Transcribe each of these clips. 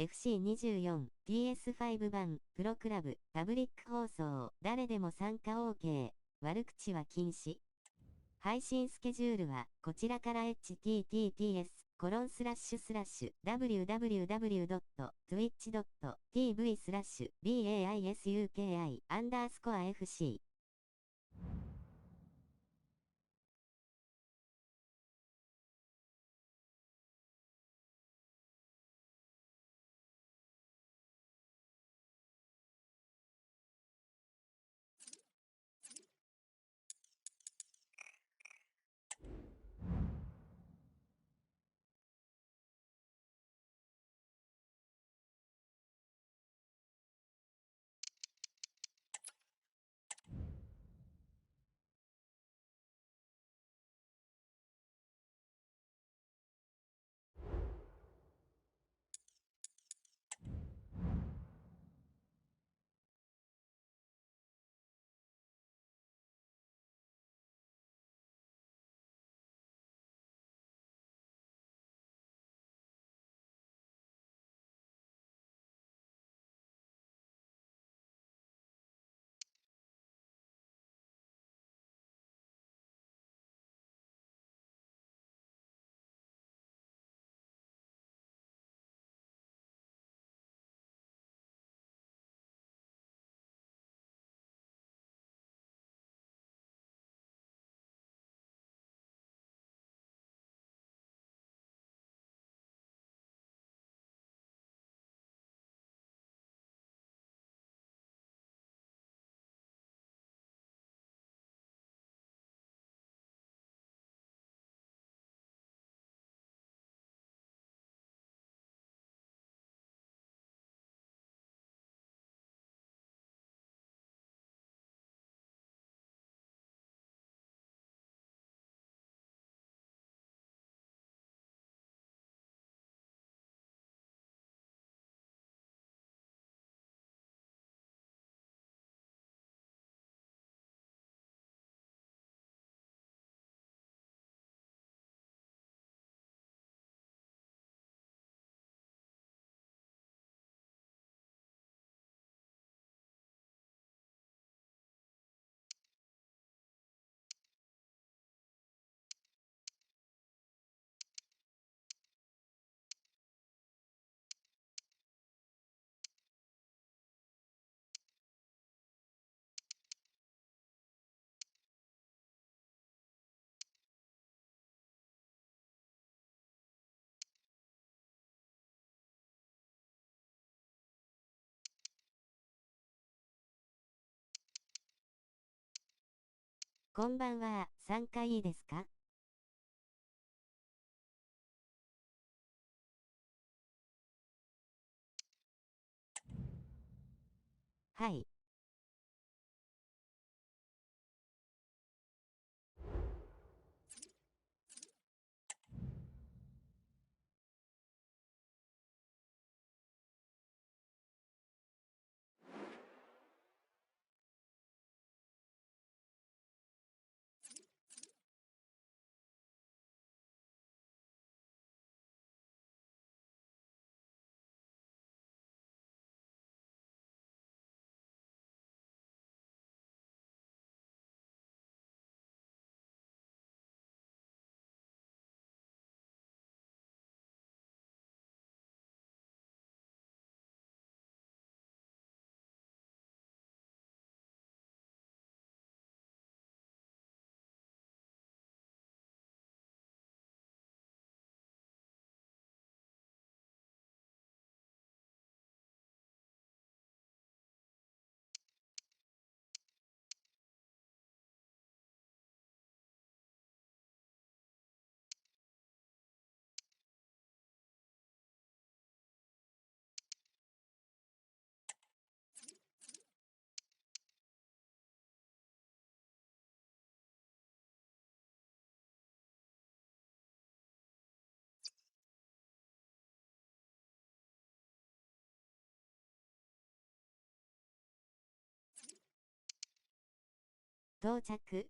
FC24、PS5 版、プロクラブ、パブリック放送、誰でも参加 OK、悪口は禁止。配信スケジュールは、こちらから https://www.twitch.tv/baisuki_fc。こんばんは、参加いいですか？はい。到着。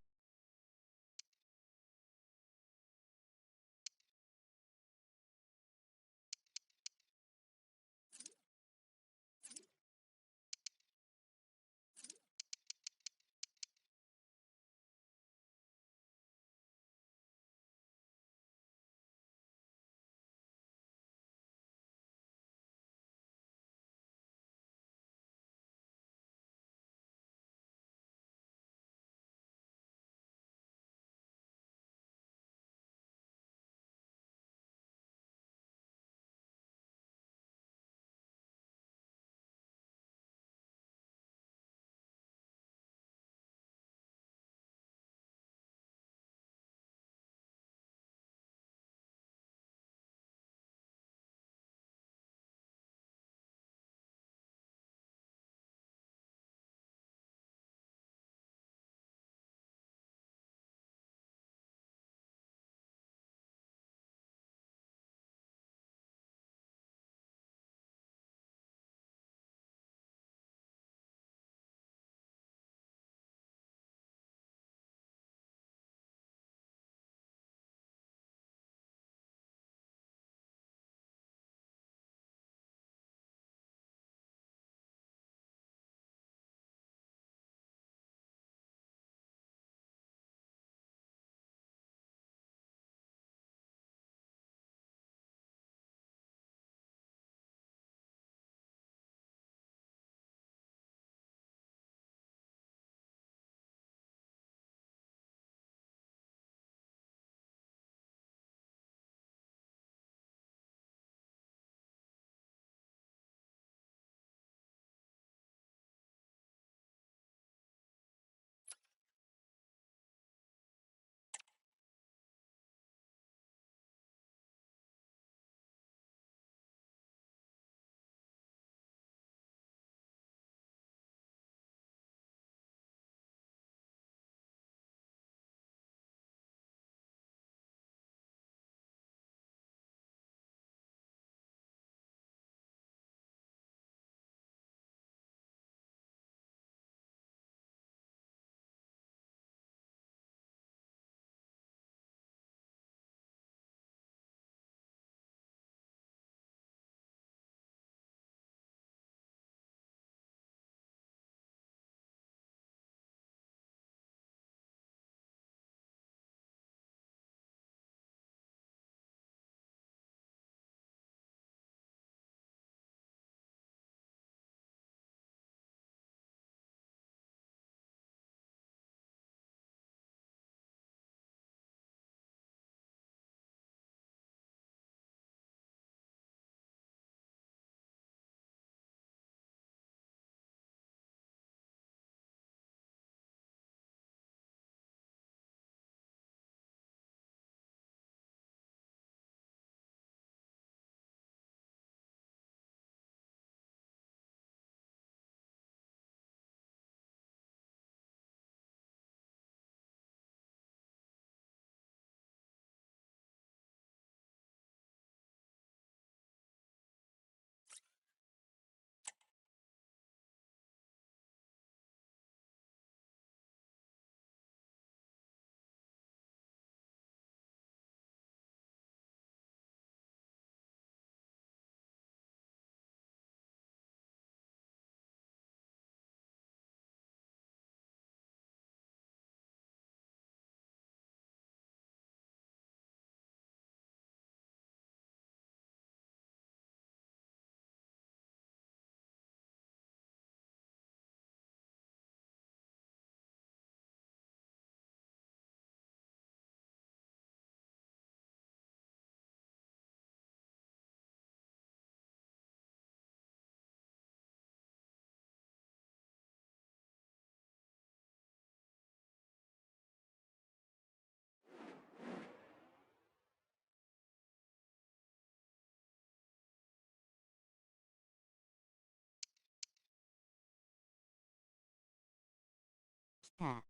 ター。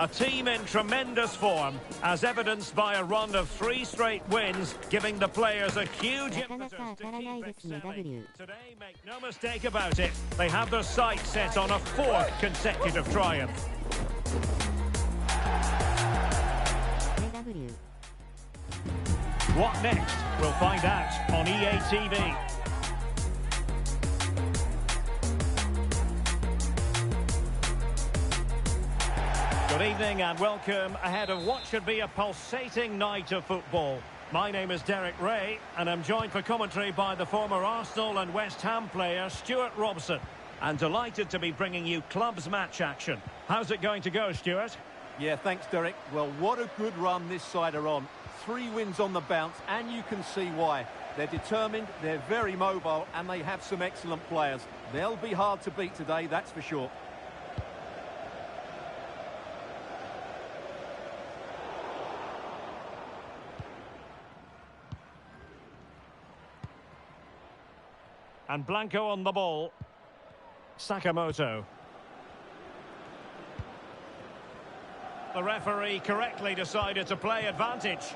A team in tremendous form, as evidenced by a run of 3 straight wins, giving the players a huge impetus to keep excelling. Today, make no mistake about it, they have their sights set on a 4th consecutive triumph. What next? We'll find out on EA TV. Good evening and welcome ahead of what should be a pulsating night of football. My name is Derek Ray and I'm joined for commentary by the former Arsenal and West Ham player Stuart Robson. And delighted to be bringing you clubs match action. How's it going to go, Stuart? Yeah, thanks, Derek. Well, what a good run this side are on. 3 wins on the bounce, and you can see why. They're determined, they're very mobile, and they have some excellent players. They'll be hard to beat today, that's for sure. And Blanco on the ball. Sakamoto. The referee correctly decided to play advantage.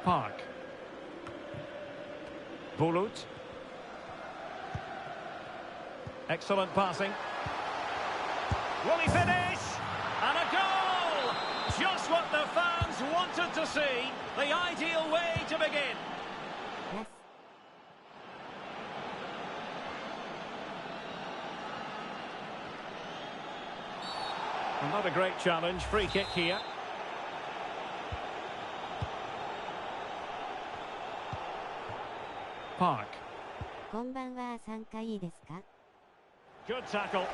Park. Bulut. Excellent passing. Will he finish? And a goal! Just what the fans wanted to see. The ideal way to begin. Yes. Not a great challenge. Free kick here. Park. こんばんは、参加いいですか? Good tackle.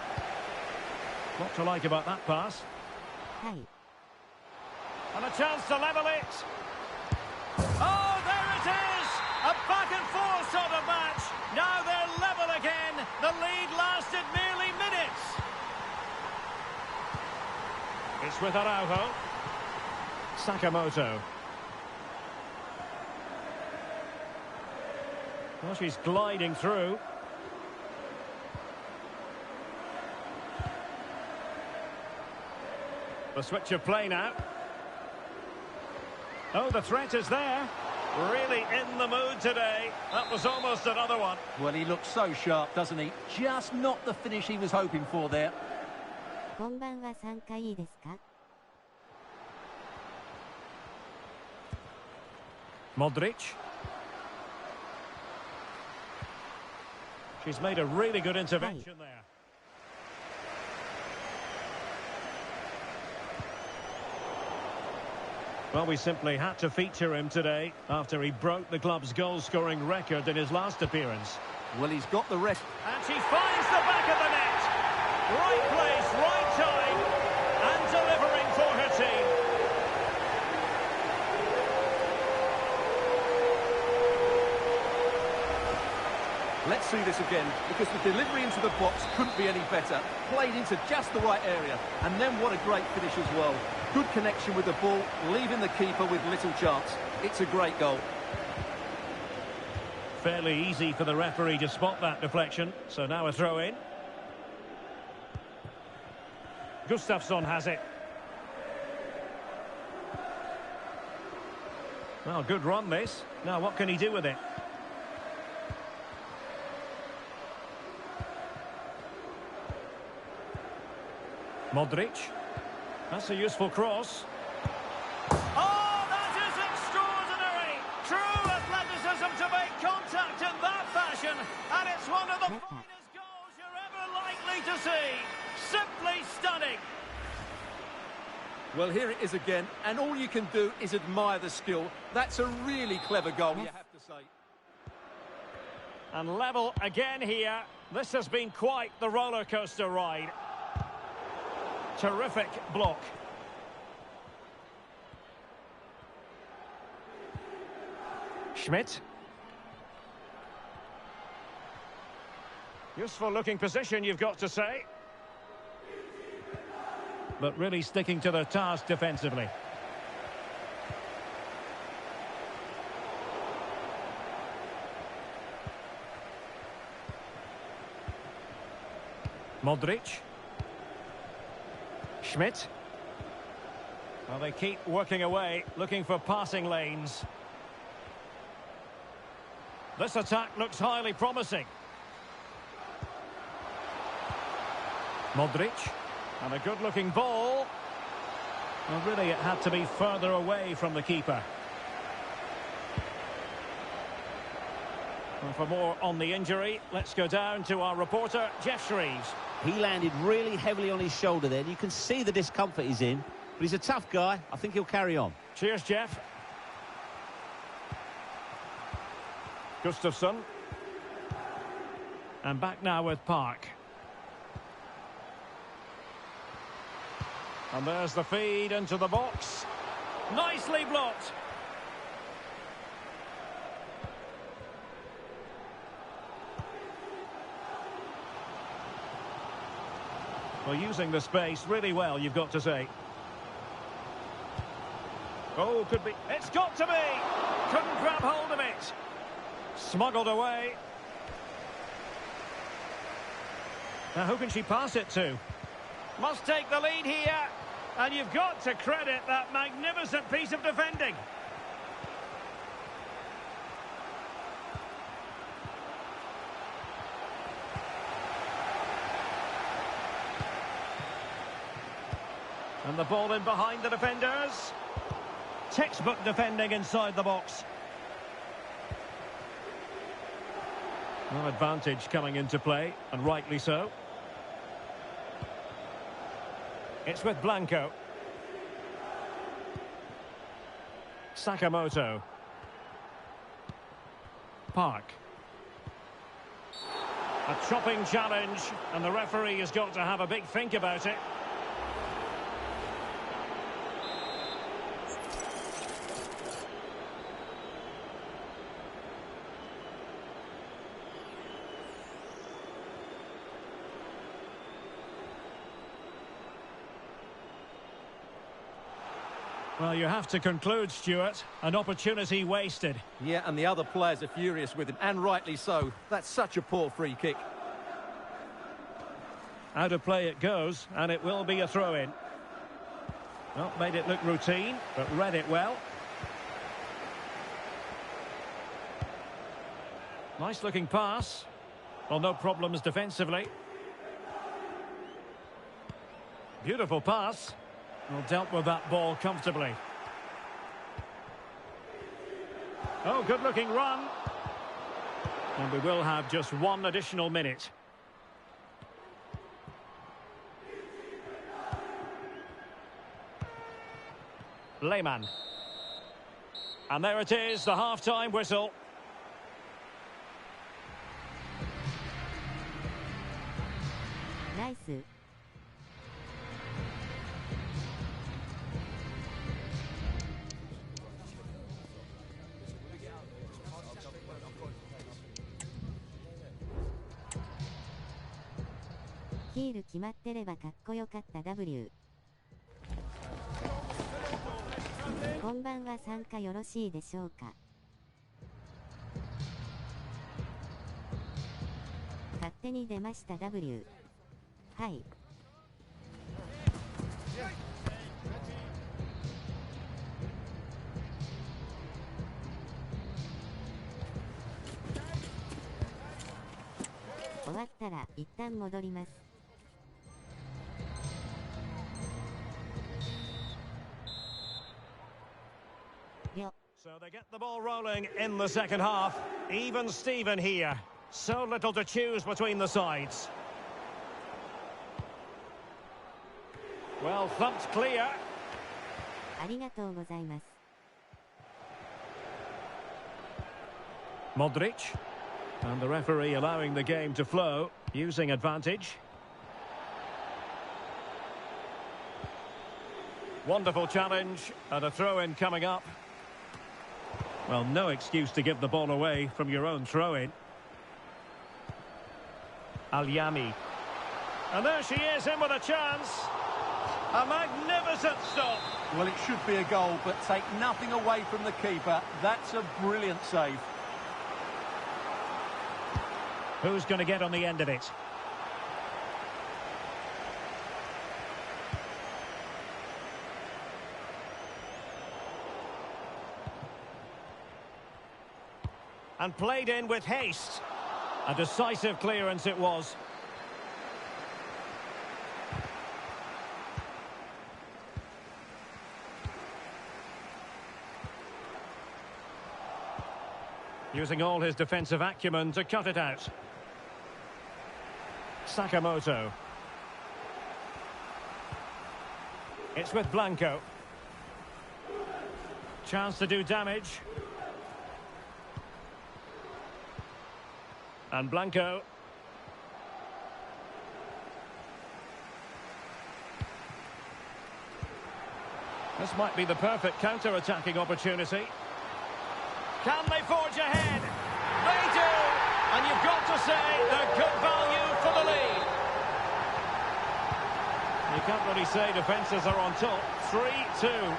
What to like about that pass? はい。 And a chance to level it. Oh, there it is! A back and forth sort of match. Now they're level again. The lead lasted merely minutes. It's with Araujo. Sakamoto. Well, she's gliding through. The switch of play now. Oh, the threat is there. Really in the mood today. That was almost another one. Well, he looks so sharp, doesn't he? Just not the finish he was hoping for there. こんばんは、参加いいですか? Modric. She's made a really good intervention there. Well, we simply had to feature him today after he broke the club's goal-scoring record in his last appearance. Well, he's got the rest. And she finds the back of the net. Right place, right time, and delivering for her team. Let's see this again, because the delivery into the box couldn't be any better. Played into just the right area, and then what a great finish as well. Good connection with the ball, leaving the keeper with little chance. It's a great goal. Fairly easy for the referee to spot that deflection, so now a throw in. Gustafsson has it. Well, good run this. Now what can he do with it? Modric. That's a useful cross. Oh, that is extraordinary! True athleticism to make contact in that fashion. And it's one of the finest goals you're ever likely to see. Simply stunning. Well, here it is again, and all you can do is admire the skill. That's a really clever goal, you have to say. And level again here. This has been quite the roller coaster ride. Terrific block. Schmidt. Useful looking position, you've got to say. But really sticking to their task defensively. Modric. Schmidt. Well, they keep working away, looking for passing lanes. This attack looks highly promising. Modric. And a good-looking ball. Well, really, it had to be further away from the keeper. And for more on the injury, let's go down to our reporter, Jeff Shreves. He landed really heavily on his shoulder there. You can see the discomfort he's in. But he's a tough guy. I think he'll carry on. Cheers, Jeff. Gustafsson. And back now with Park. And there's the feed into the box. Nicely blocked. Well, using the space really well, you've got to say. Oh, could be. It's got to be! Couldn't grab hold of it. Smuggled away. Now, who can she pass it to? Must take the lead here. And you've got to credit that magnificent piece of defending. And the ball in behind the defenders. Textbook defending inside the box. No advantage coming into play, and rightly so. It's with Blanco. Sakamoto. Park. A chopping challenge, and the referee has got to have a big think about it. Well, you have to conclude, Stuart. An opportunity wasted. Yeah, and the other players are furious with him, and rightly so. That's such a poor free kick. Out of play it goes, and it will be a throw-in. Well, made it look routine, but read it well. Nice-looking pass. Well, no problems defensively. Beautiful pass. Well, dealt with that ball comfortably. Oh, good-looking run. And we will have just one additional minute. Lehmann. And there it is, the half-time whistle. Nice.ヒール決まってればかっこよかった W。こんばんは、参加よろしいでしょうか。勝手に出ました W。はい。終わったら一旦戻ります。So they get the ball rolling in the second half. Even Steven here. So little to choose between the sides. Well, thumped clear. ありがとうございます。Modric. And the referee allowing the game to flow, using advantage. Wonderful challenge, and a throw-in coming up. Well, no excuse to give the ball away from your own throw-in. Al-Yami. And there she is, in with a chance. A magnificent stop. Well, it should be a goal, but take nothing away from the keeper. That's a brilliant save. Who's going to get on the end of it? and played in with haste. A decisive clearance it was. Using all his defensive acumen to cut it out. Sakamoto. It's with Blanco. Chance to do damage. And Blanco. This might be the perfect counter-attacking opportunity. Can they forge ahead? They do! And you've got to say they're good value for the lead. You can't really say defences are on top. 3-2.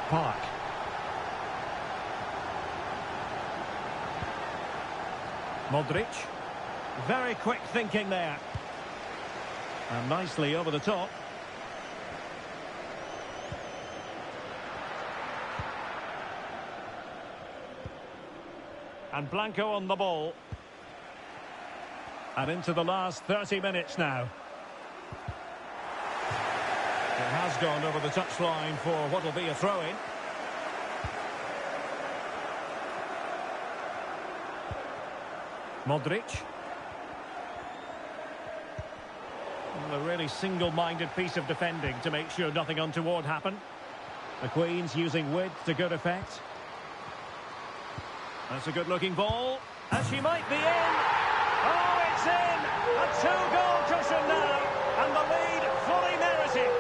Park. Modric. Very quick thinking there. And nicely over the top. And Blanco on the ball. And into the last 30 minutes now. It has gone over the touchline for what will be a throw-in. Modric. A really single-minded piece of defending to make sure nothing untoward happened. The Queens using width to good effect. That's a good-looking ball. And she might be in. Oh, it's in! A two-goal cushion now. And the lead fully merited.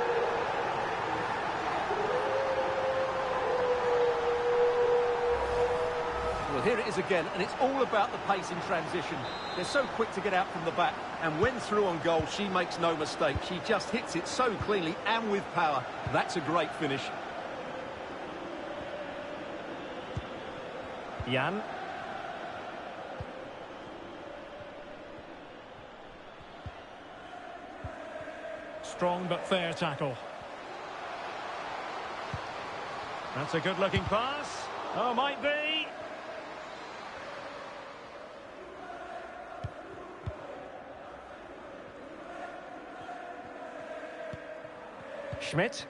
Well, here it is again, and it's all about the pace in transition. They're so quick to get out from the back, and when through on goal, she makes no mistake. She just hits it so cleanly and with power. That's a great finish. Jan. Strong but fair tackle. That's a good-looking pass. Oh, might be. Schmidt.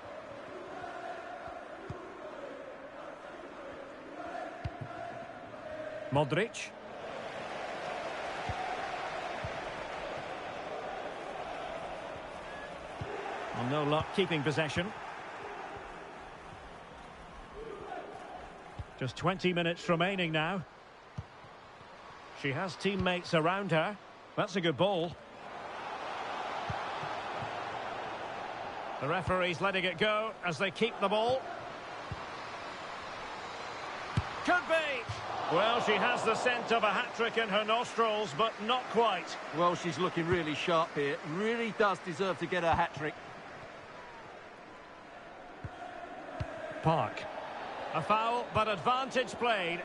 Modric. Well, no luck keeping possession. Just 20 minutes remaining now. She has teammates around her. That's a good ball. The referee's letting it go as they keep the ball. Could be. Well, she has the scent of a hat-trick in her nostrils, but not quite. Well, she's looking really sharp here. Really does deserve to get a hat-trick. Park. A foul, but advantage played.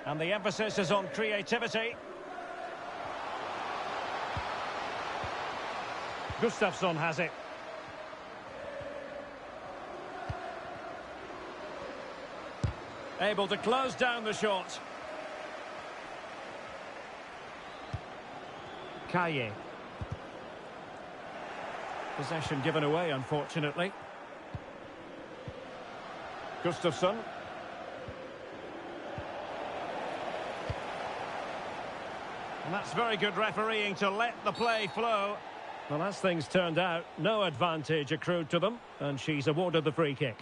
And the emphasis is on creativity. Gustafsson has it. Able to close down the shot. Kaye. Possession given away, unfortunately. Gustafsson. And that's very good refereeing to let the play flow. Well, as things turned out, no advantage accrued to them, and she's awarded the free kick.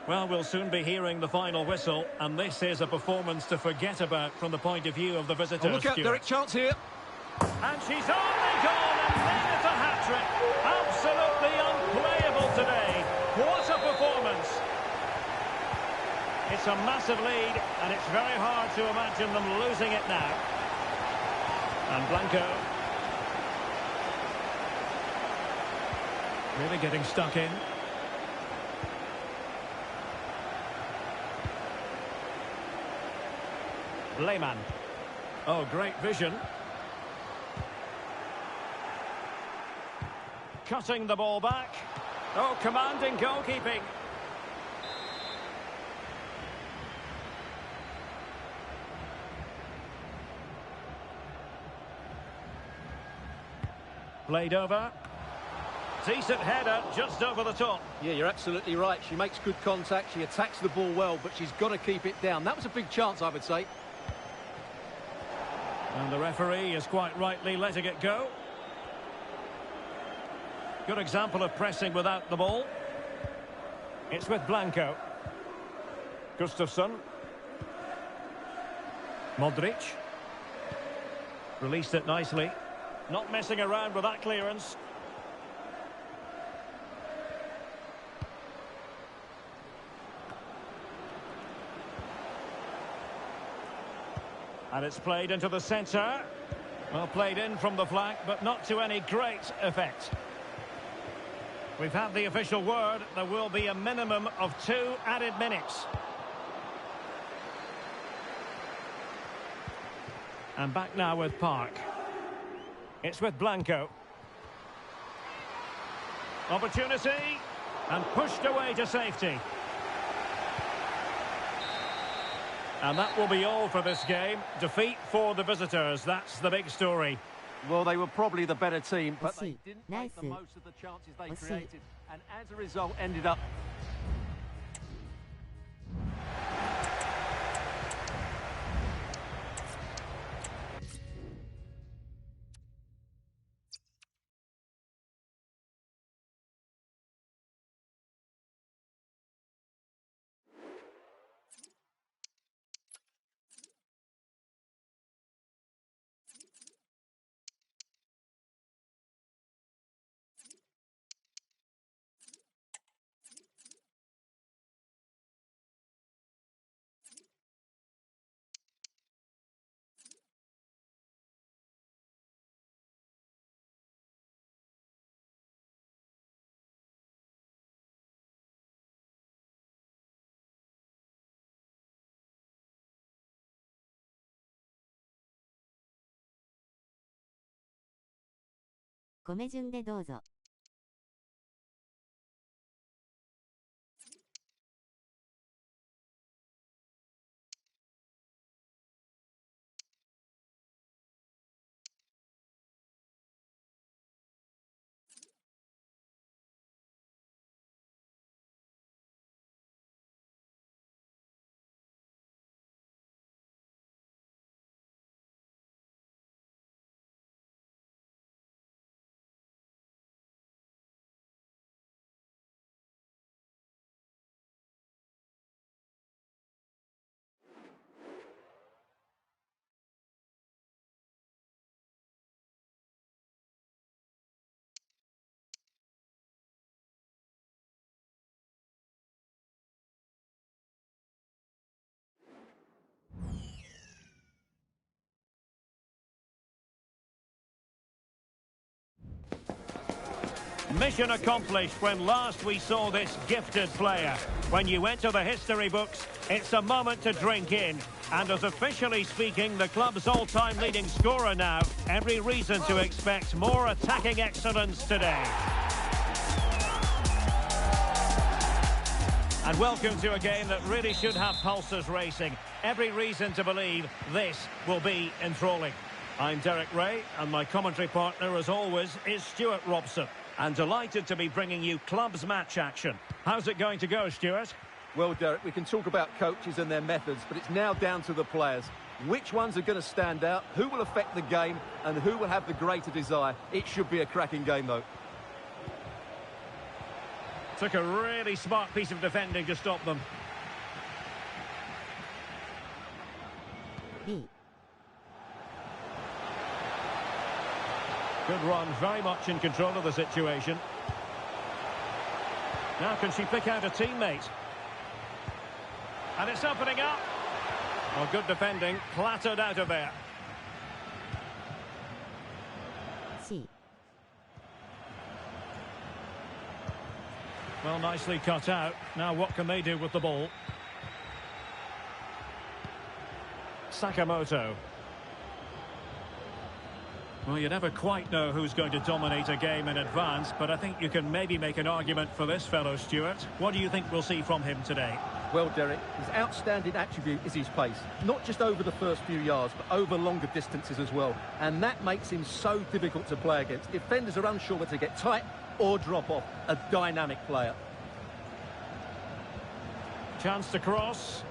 Well, we'll soon be hearing the final whistle, and this is a performance to forget about from the point of view of the visitors. Oh, look out, Derek, chance here. And she's only gone and made it a hat-trick. Absolutely unplayable today. What a performance. It's a massive lead, and it's very hard to imagine them losing it now. And Blanco. Really getting stuck in. Lehmann. Oh, great vision. Cutting the ball back. Oh, commanding goalkeeping. Played over. Decent header, just over the top. Yeah, you're absolutely right. She makes good contact. She attacks the ball well, but she's got to keep it down. That was a big chance, I would say. And the referee is quite rightly letting it go. Good example of pressing without the ball. It's with Blanco. Gustafsson. Modric. Released it nicely. Not messing around with that clearance. And it's played into the centre. Well, played in from the flank, but not to any great effect. We've had the official word. There will be a minimum of 2 added minutes. And back now with Park. It's with Blanco. Opportunity. And pushed away to safety. And that will be all for this game. Defeat for the visitors. That's the big story. Well, they were probably the better team, but they didn't Nice. make the most of the chances they created. And as a result, ended up...米順でどうぞ。Mission accomplished when last we saw this gifted player. When you enter the history books, it's a moment to drink in. And as officially speaking, the club's all-time leading scorer now, every reason to expect more attacking excellence today. And welcome to a game that really should have pulses racing. Every reason to believe this will be enthralling. I'm Derek Ray, and my commentary partner, as always, is Stuart Robson. And delighted to be bringing you clubs match action. How's it going to go, Stuart? Well, Derek, we can talk about coaches and their methods, but it's now down to the players. Which ones are going to stand out, who will affect the game, and who will have the greater desire? It should be a cracking game, though. Took a really smart piece of defending to stop them. B. Good run, very much in control of the situation. Now can she pick out a teammate? And it's opening up. Well, good defending, clattered out of there. C. Well, nicely cut out. Now what can they do with the ball? Sakamoto. Well, you never quite know who's going to dominate a game in advance, but I think you can maybe make an argument for this fellow, Stuart. What do you think we'll see from him today? Well, Derek, his outstanding attribute is his pace. Not just over the first few yards, but over longer distances as well. And that makes him so difficult to play against. Defenders are unsure whether to get tight or drop off. A dynamic player. Chance to cross.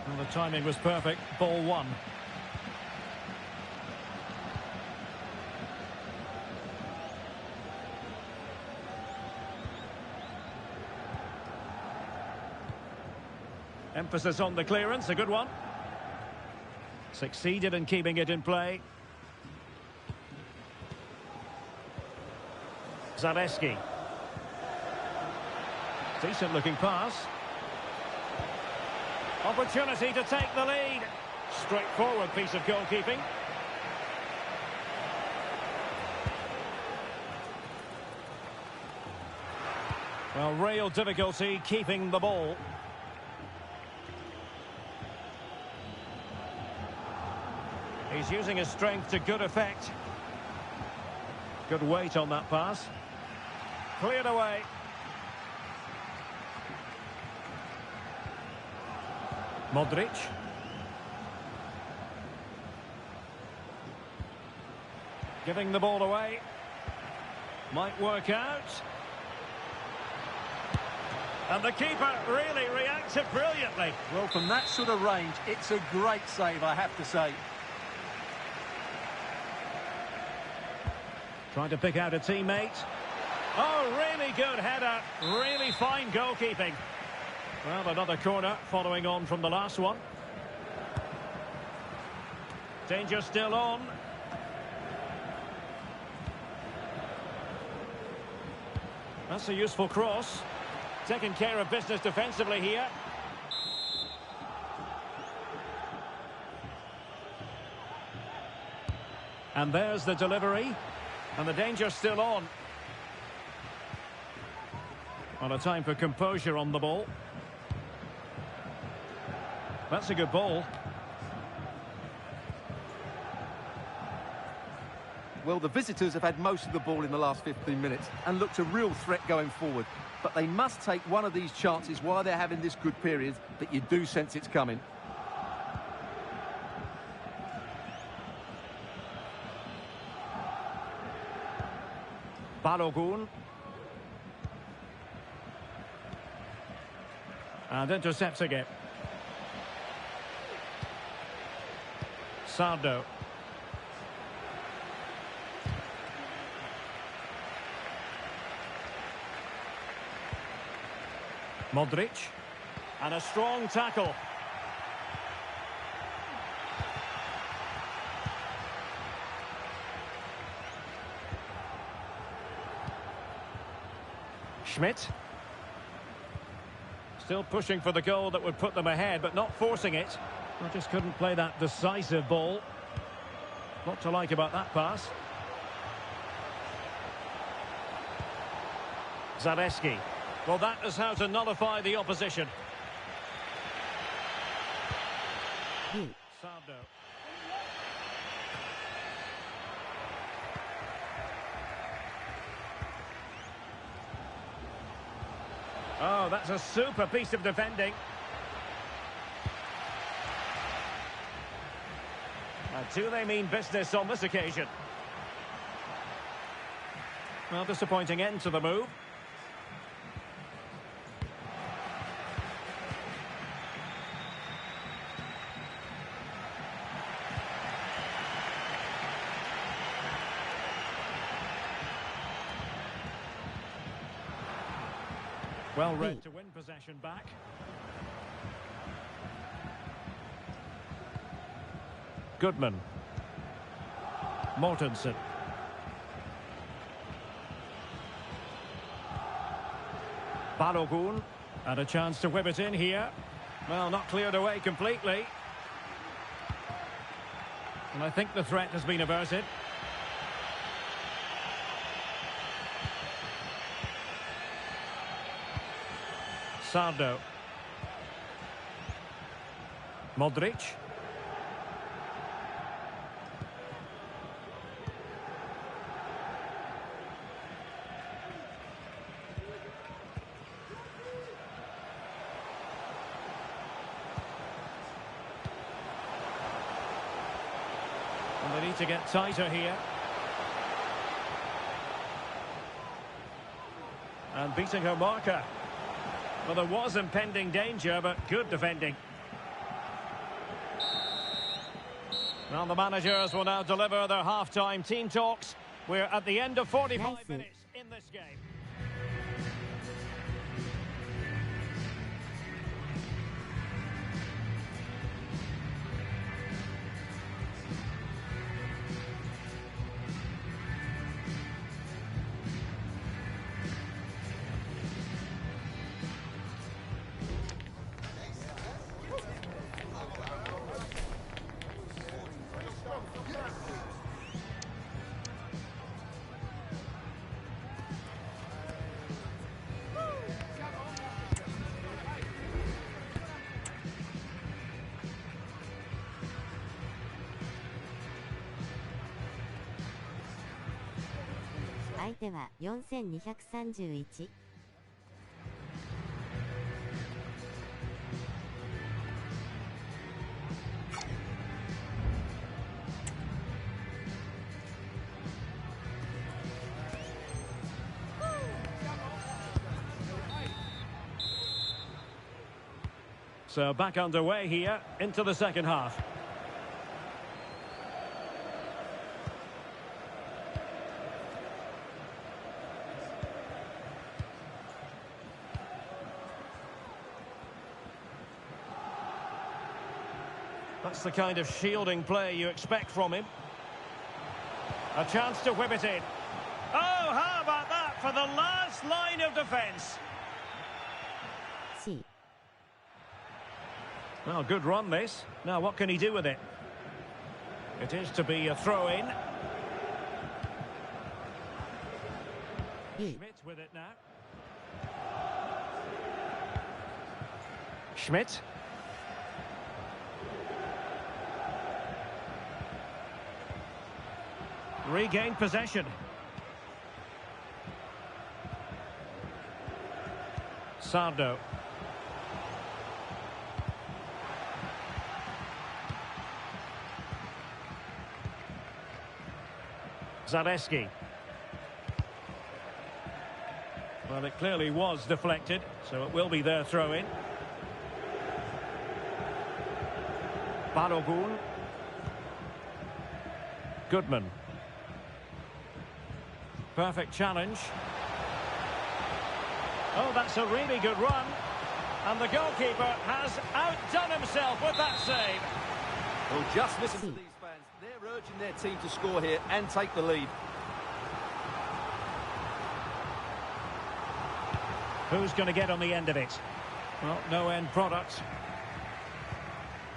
Well, the timing was perfect. Ball one. Emphasis on the clearance, a good one. Succeeded in keeping it in play. Zaleski. Decent looking pass. Opportunity to take the lead. Straightforward piece of goalkeeping. Well, real difficulty keeping the ball. He's using his strength to good effect. Good weight on that pass. Cleared away. Modric. Giving the ball away. Might work out. And the keeper really reacted brilliantly. Well, from that sort of range, it's a great save, I have to say. Trying to pick out a teammate. Oh, really good header. Really fine goalkeeping. Well, another corner following on from the last one. Danger still on. That's a useful cross. Taking care of business defensively here. And there's the delivery. And the danger's still on. On a time for composure on the ball. That's a good ball. Well, the visitors have had most of the ball in the last 15 minutes and looked a real threat going forward. But they must take one of these chances while they're having this good period that you do sense it's coming. Balogun. And intercepting it. Sardo. Modric. And a strong tackle. Schmidt. Still pushing for the goal that would put them ahead, but not forcing it. I just couldn't play that decisive ball. What to like about that pass. Zaleski. Well, that is how to nullify the opposition. Sardo. Oh, that's a super piece of defending. Do they mean business on this occasion? Well, disappointing end to the move. Well read to win possession back. Goodman. Mortensen. Balogun. And a chance to whip it in here. Well, not cleared away completely. And I think the threat has been averted. Sardo. Modric. And they need to get tighter here. And beating her marker. Well, there was impending danger, but good defending. Well, the managers will now deliver their half-time team talks. We're at the end of 45 minutes in this game.相手は4231。So back underway here into the second half. That's the kind of shielding play you expect from him. A chance to whip it in. Oh, how about that for the last line of defence? C. Well, good run this. Now, what can he do with it? It is to be a throw-in. Schmidt with it now. Schmidt. Regained possession. Sardo. Zaleski. Well, it clearly was deflected, so it will be their throw-in. Balogun. Goodman. Perfect challenge. Oh, that's a really good run. And the goalkeeper has outdone himself with that save. Well, just listen to these fans. They're urging their team to score here and take the lead. Who's going to get on the end of it? Well, no end product.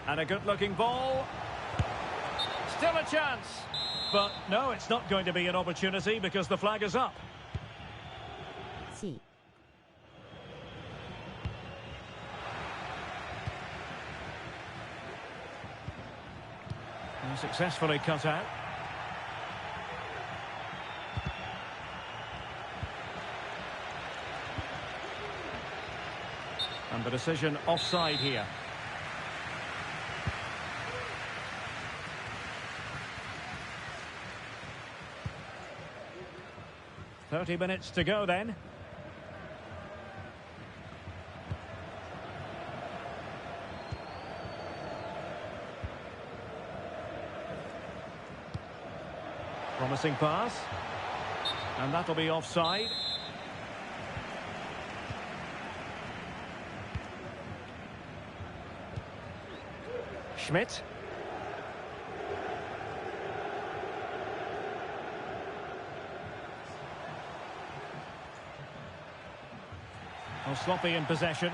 And a good-looking ball. Still a chance. But no, it's not going to be an opportunity because the flag is up. C. And successfully cut out. And the decision offside here. "30 minutes to go then." Promising pass. And that'll be offside. Schmidt. Oh, sloppy in possession.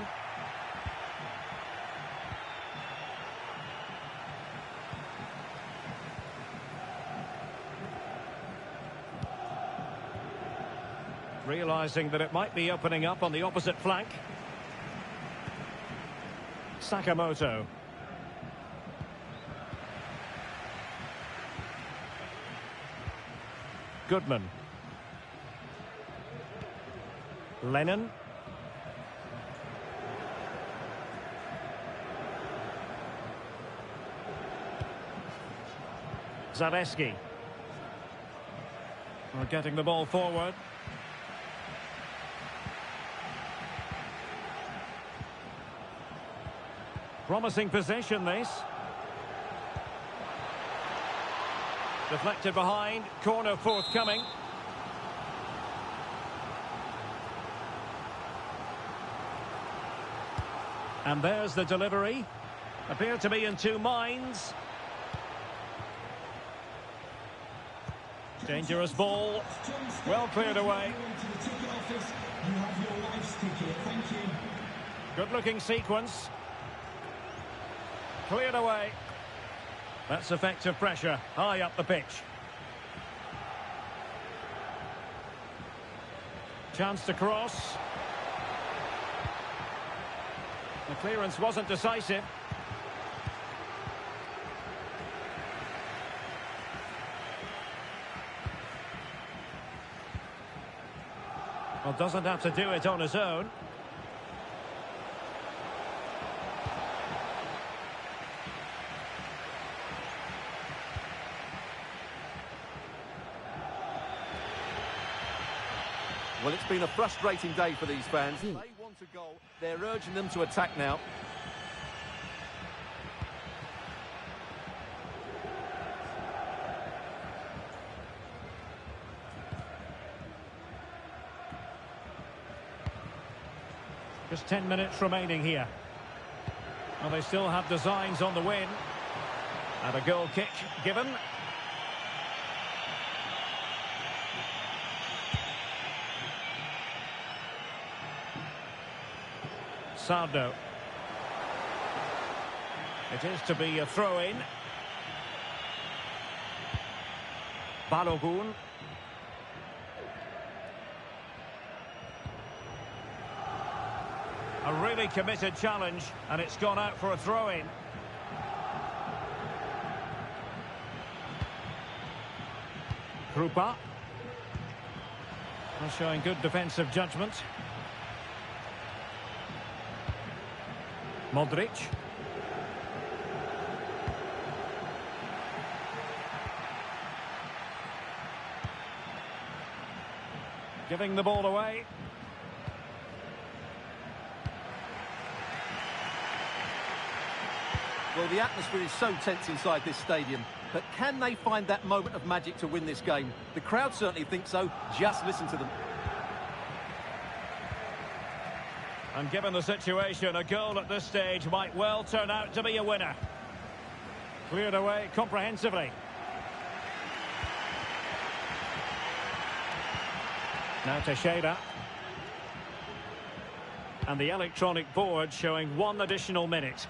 Realising that it might be opening up on the opposite flank. Sakamoto. Goodman. Lennon. Zaleski. We're getting the ball forward. Promising possession, this. Deflected behind, corner forthcoming. And there's the delivery. Appear to be in two minds. Dangerous ball. Well cleared away. Good-looking sequence. Cleared away. That's effective pressure, high up the pitch. Chance to cross. The clearance wasn't decisive. Well, doesn't have to do it on his own. Well, it's been a frustrating day for these fans. They want a goal. They're urging them to attack now. Just 10 minutes remaining here. Well, they still have designs on the win. And a goal kick given. Sardo. It is to be a throw-in. Balogun. A really committed challenge, and it's gone out for a throw-in. Krupa. Showing good defensive judgment. Modric. Giving the ball away. Well, the atmosphere is so tense inside this stadium, but can they find that moment of magic to win this game? The crowd certainly think so. Just listen to them. And given the situation, a goal at this stage might well turn out to be a winner. Cleared away comprehensively. Now Teixeira. And the electronic board showing one additional minute.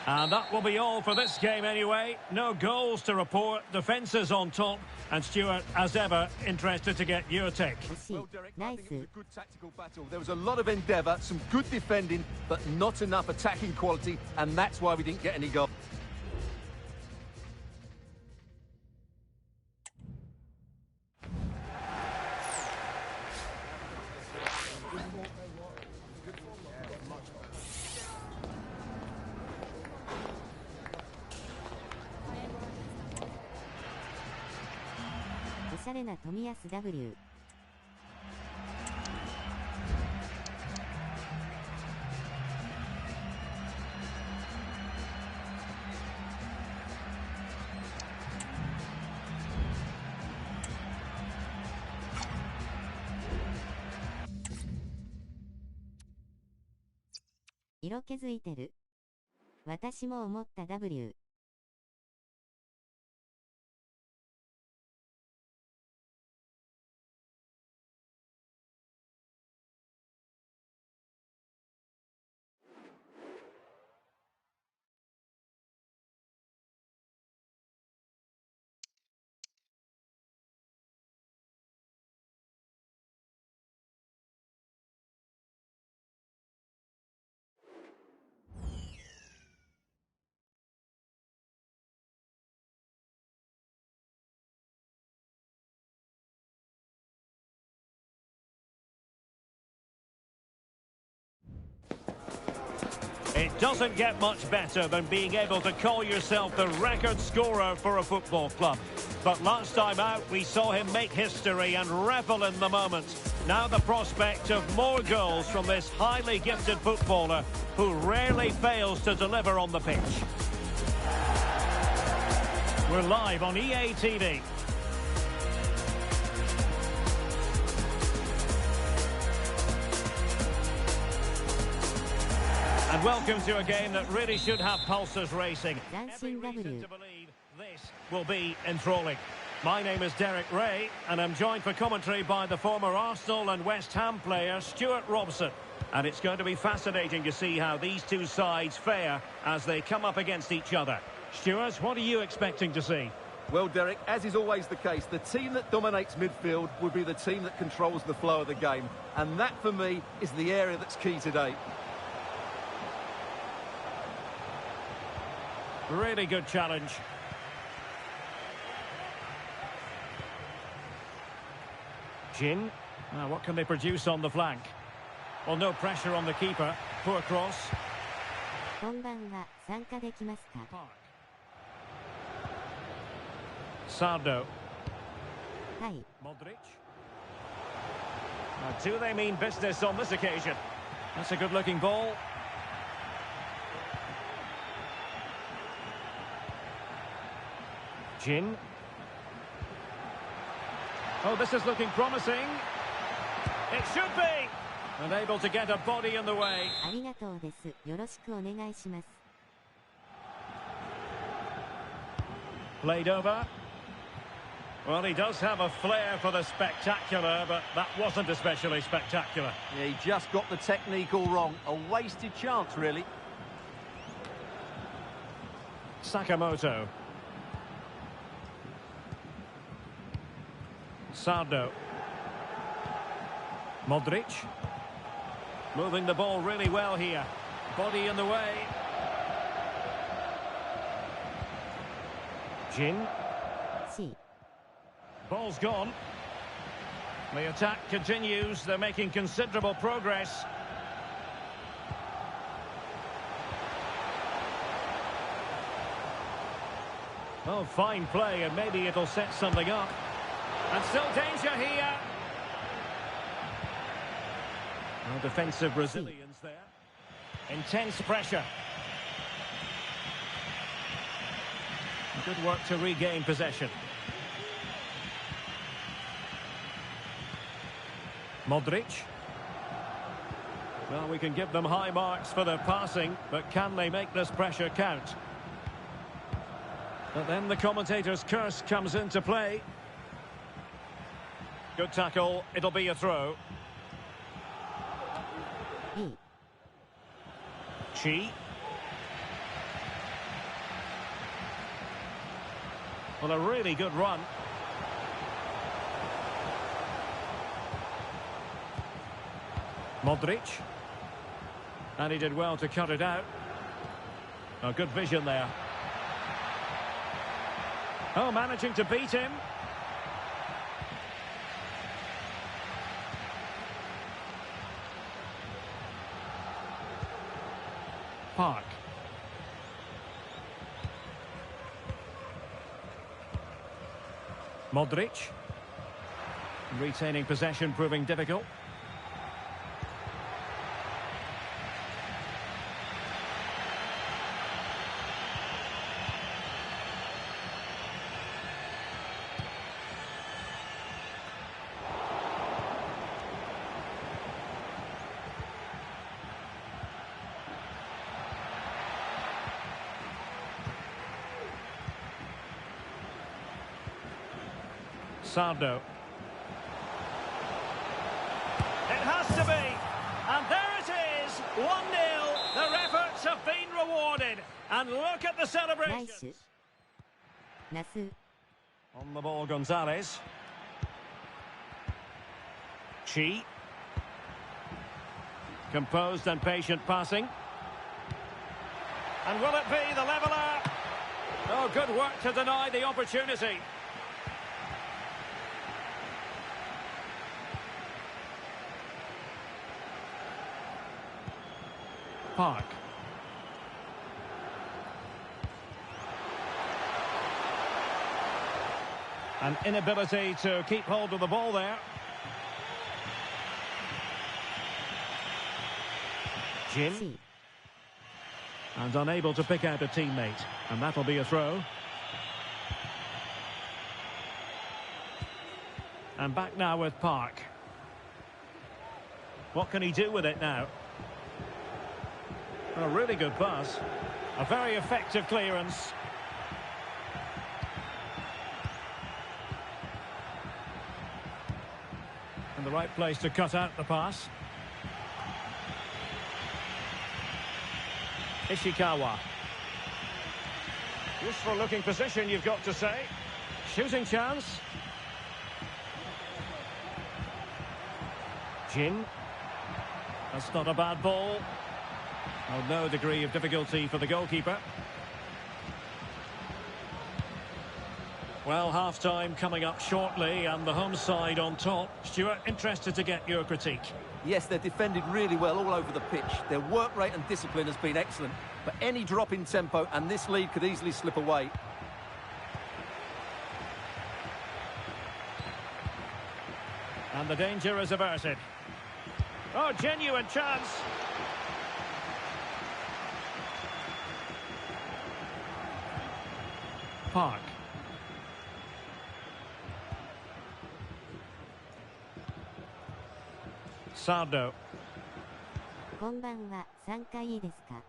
And that will be all for this game anyway. No goals to report, defences on top. And Stuart, as ever, interested to get your take. Well, Derek, I think it was a good tactical battle. There was a lot of endeavour, some good defending, but not enough attacking quality, and that's why we didn't get any goals.おしゃれな冨安 W。色気づいてる。私も思った W。It doesn't get much better than being able to call yourself the record scorer for a football club. But last time out, we saw him make history and revel in the moment. Now the prospect of more goals from this highly gifted footballer who rarely fails to deliver on the pitch. We're live on EA TV. And welcome to a game that really should have pulses racing. Every reason to believe this will be enthralling. My name is Derek Ray, and I'm joined for commentary by the former Arsenal and West Ham player Stuart Robson. And it's going to be fascinating to see how these two sides fare as they come up against each other. Stuart, what are you expecting to see? Well, Derek, as is always the case, the team that dominates midfield will be the team that controls the flow of the game. And that, for me, is the area that's key today. Really good challenge. Jin. Now, what can they produce on the flank? Well, no pressure on the keeper. Poor cross. こんばんは、参加できますか? Sardo. はい。 Modric. Now, do they mean business on this occasion? That's a good-looking ball. Jin. Oh, this is looking promising. It should be. And able to get a body in the way. ありがとうです。よろしくお願いします。 Played over. Well, he does have a flair for the spectacular, but that wasn't especially spectacular. Yeah, he just got the technique all wrong. A wasted chance, really. Sakamoto. Sardo. Modric. Moving the ball really well here. Body in the way. Jin. C. Ball's gone. The attack continues. They're making considerable progress. Oh, fine play, and maybe it'll set something up. And still danger here. No defensive resilience there. Intense pressure. Good work to regain possession. Modric. Well, we can give them high marks for their passing, but can they make this pressure count? But then the commentator's curse comes into play. Good tackle. It'll be a throw. B. Chi. Well, a really good run. Modric. And he did well to cut it out. A good vision there. Oh, managing to beat him. Park. Modric. Retaining possession proving difficult. Sardo. It has to be. And there it is. 1-0. Their efforts have been rewarded. And look at the celebration. Nasu. On the ball, Gonzalez. Chi. Composed and patient passing. And will it be the leveller? Oh, good work to deny the opportunity. Park. An inability to keep hold of the ball there. Jin. C. And unable to pick out a teammate. And that'll be a throw. And back now with Park. What can he do with it now? A really good pass. A very effective clearance. And the right place to cut out the pass. Ishikawa. Useful looking position, you've got to say. Shooting chance. Jin. That's not a bad ball. Oh, no degree of difficulty for the goalkeeper. Well, half-time coming up shortly and the home side on top. Stuart, interested to get your critique. Yes, they're defended really well all over the pitch. Their work rate and discipline has been excellent. But any drop in tempo and this lead could easily slip away. And the danger is averted. Oh, genuine chance. Park. Sardo. こんばんは、参加いいですか?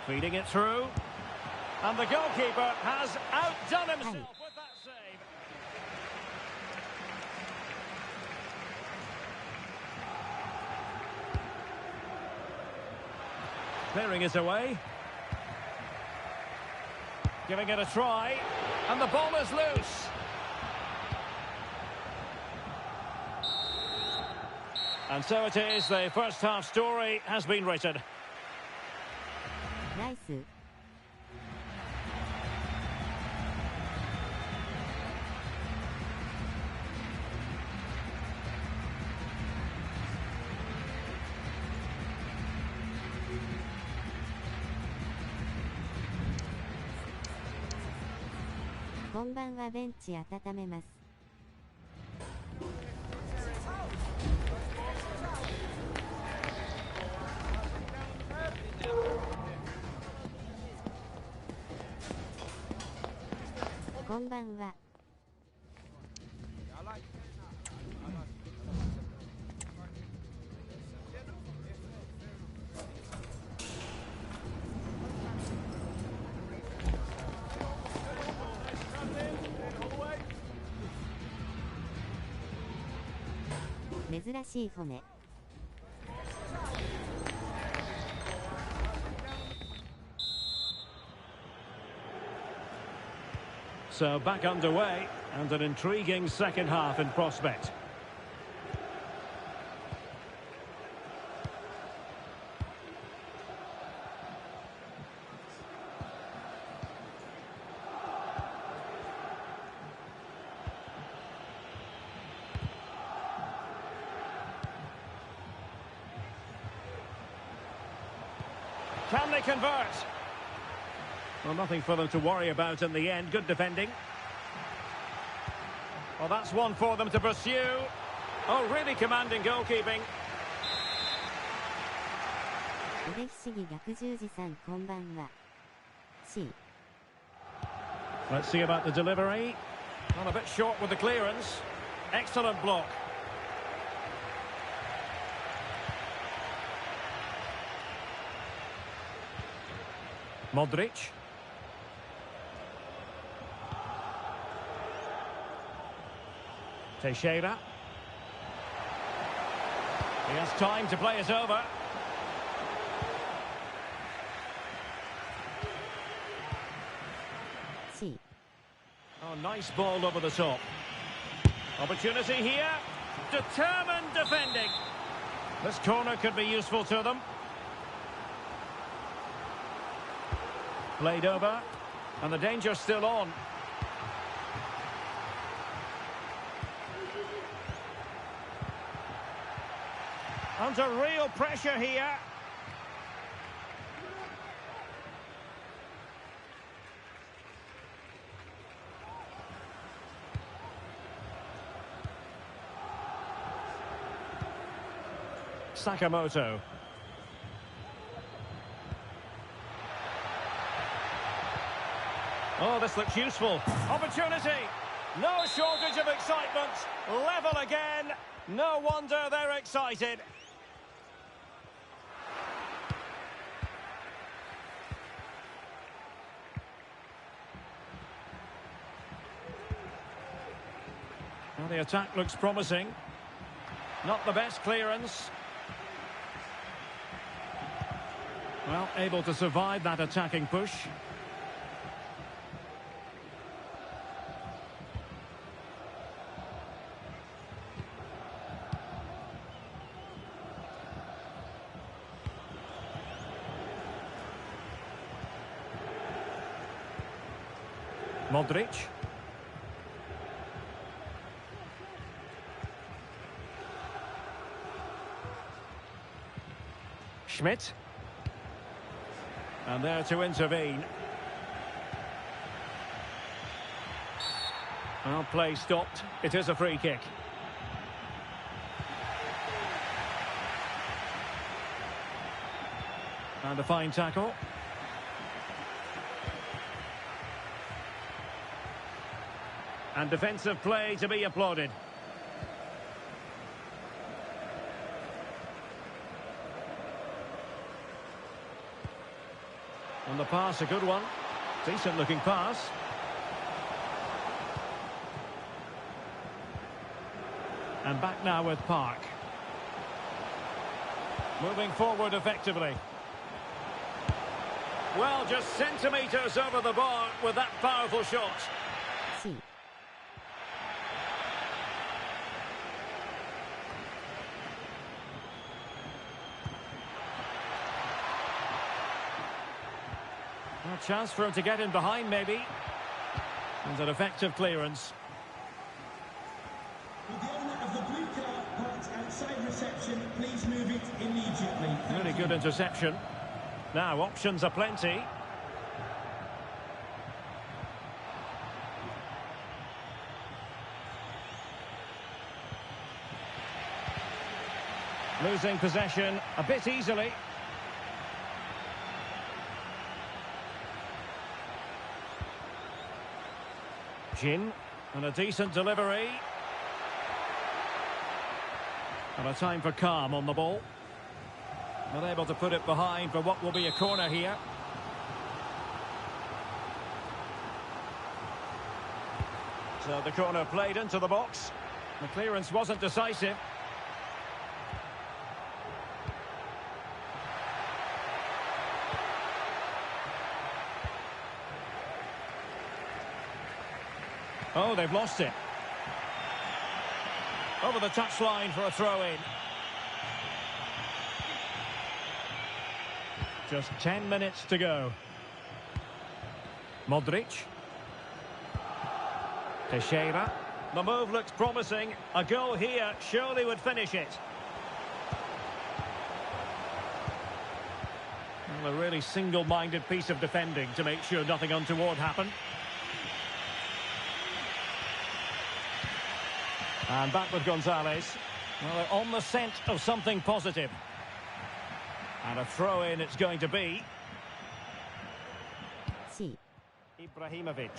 Feeding it through. And the goalkeeper has outdone himself with that save. Clearing it away. Giving it a try. And the ball is loose. And so it is, the first half story has been written. ナイス。こんばんは、ベンチ温めます。こんばんは。珍しい骨。So back underway, and an intriguing second half in prospect. Can they convert? Well, nothing for them to worry about in the end. Good defending. Well, that's one for them to pursue. Oh, really commanding goalkeeping. 腕ひしぎ逆十字さん、こんばんは。C。 Let's see about the delivery. Well, a bit short with the clearance. Excellent block. Modric. Teixeira. He has time to play it over. C。 Oh, nice ball over the top. Opportunity here. Determined defending. This corner could be useful to them. Played over. And the danger's still on. Under real pressure here. Sakamoto. Oh, this looks useful. Opportunity. No shortage of excitement. Level again. No wonder they're excited. Well, the attack looks promising. Not the best clearance. Well, able to survive that attacking push. Modric. Schmidt. And there to intervene. Well, play stopped. It is a free kick. And a fine tackle. And defensive play to be applauded. And the pass, a good one. Decent looking pass. And back now with Park. Moving forward effectively. Well, just centimetres over the bar with that powerful shot. C. A chance for him to get in behind, maybe. And an effective clearance. Will the owner of the blue car parked outside reception please move it immediately? Really good interception. Now, options are plenty. Losing possession a bit easily. Jin, and a decent delivery. And a time for calm on the ball. Not able to put it behind for what will be a corner here. So the corner played into the box. The clearance wasn't decisive. Oh, they've lost it. Over the touchline for a throw-in. Just 10 minutes to go. Modric. Teixeira. The move looks promising. A goal here surely would finish it. Well, a really single-minded piece of defending to make sure nothing untoward happened. And back with Gonzalez. Well, they're on the scent of something positive. And a throw-in it's going to be. C. Ibrahimovic.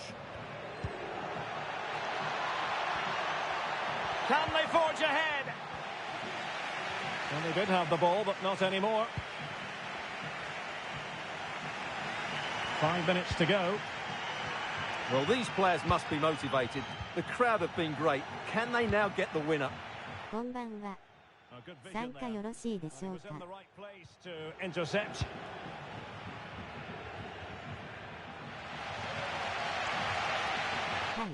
Can they forge ahead? Well, they did have the ball, but not anymore. 5 minutes to go. Well, these players must be motivated. The crowd have been great. Can they now get the winner? こんばんは。 A good vision 参加 there. よろしいでしょ He う was か in the right place to intercept. Hi.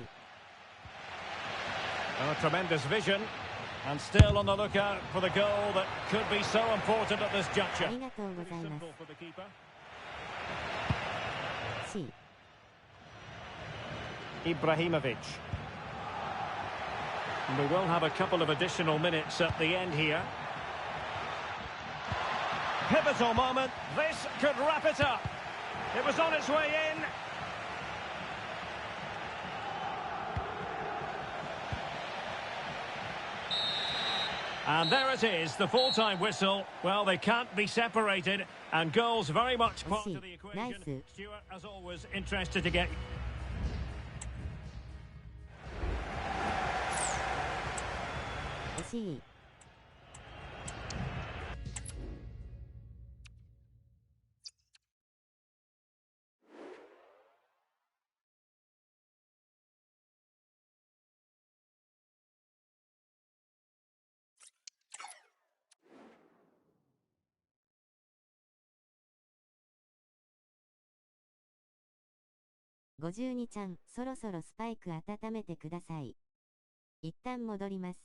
A tremendous vision. And still on the lookout for the goal that could be so important at this あ juncture. りがとうございま Simple for the keeper. す。C. Ibrahimovic. And we will have a couple of additional minutes at the end here. Pivotal moment. This could wrap it up. It was on its way in. And there it is, the full-time whistle. Well, they can't be separated, and goals very much part of the equation. Nice. Stuart, as always, interested to get... 惜しい。52ちゃん、そろそろスパイク温めてください。一旦戻ります。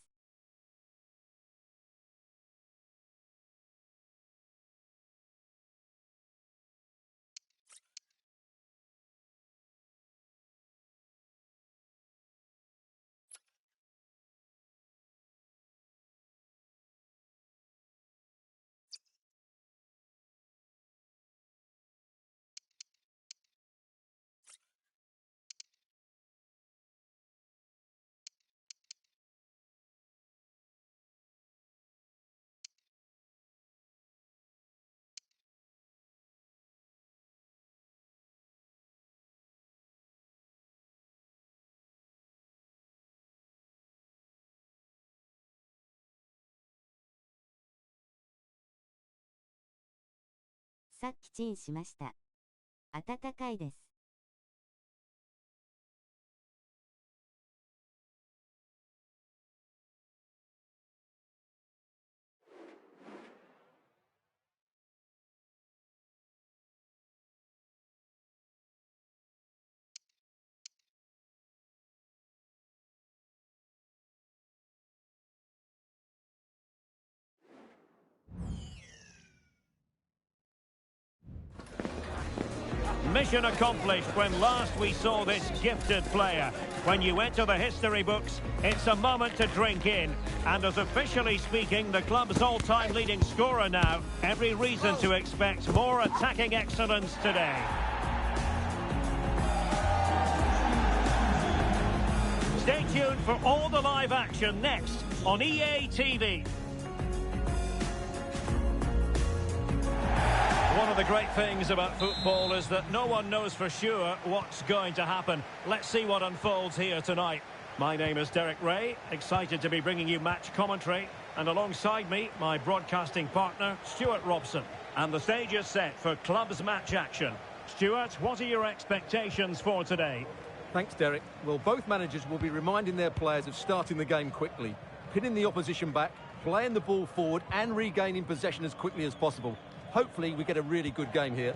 さっきチンしました。温かいです。Mission accomplished when last we saw this gifted player. When you enter the history books, it's a moment to drink in. And as officially speaking, the club's all-time leading scorer now, every reason to expect more attacking excellence today. Stay tuned for all the live action next on EA TV. One of the great things about football is that no one knows for sure what's going to happen. Let's see what unfolds here tonight. My name is Derek Ray, excited to be bringing you match commentary. And alongside me, my broadcasting partner, Stuart Robson. And the stage is set for clubs match action. Stuart, what are your expectations for today? Thanks, Derek. Well, both managers will be reminding their players of starting the game quickly, pinning the opposition back, playing the ball forward and regaining possession as quickly as possible. Hopefully, we get a really good game here.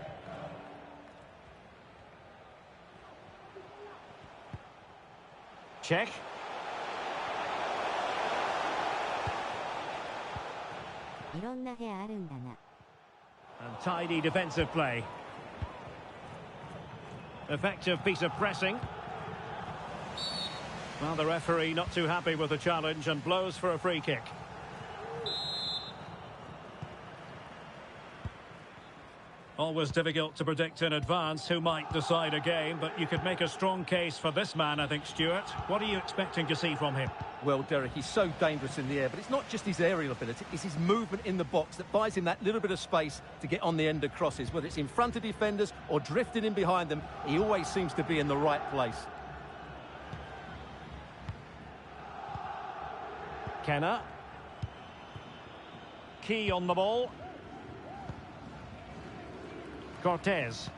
Check. And tidy defensive play. Effective piece of pressing. Well, the referee not too happy with the challenge and blows for a free kick. Always difficult to predict in advance who might decide a game, but you could make a strong case for this man, I think, Stuart. What are you expecting to see from him? Well, Derek, he's so dangerous in the air, but it's not just his aerial ability, it's his movement in the box that buys him that little bit of space to get on the end of crosses. Whether it's in front of defenders or drifting in behind them, he always seems to be in the right place. Kenner. Key on the ball. Cortez.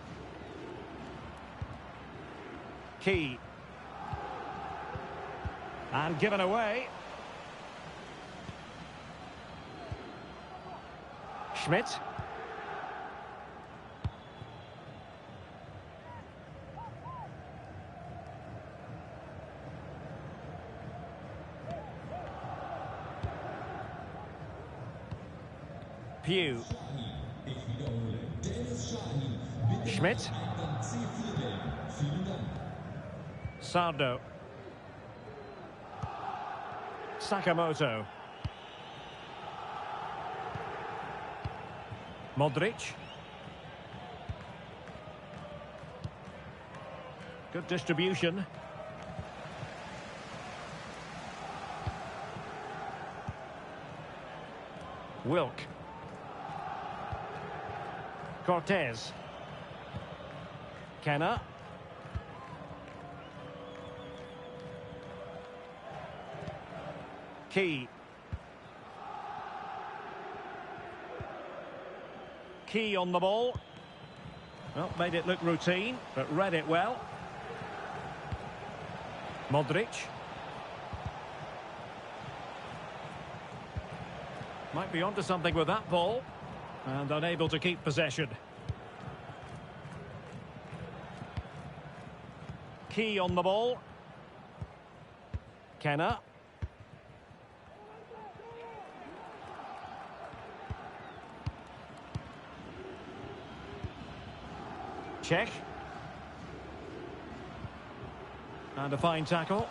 Key. And given away. Schmidt. Pugh. Schmidt. Sardo. Sakamoto. Modric. Good distribution. Wilk. Cortez. Kenna. Key. Key on the ball. Well, made it look routine, but read it well. Modric. Might be onto something with that ball. And unable to keep possession. Key on the ball. Kenna. Check. And a fine tackle.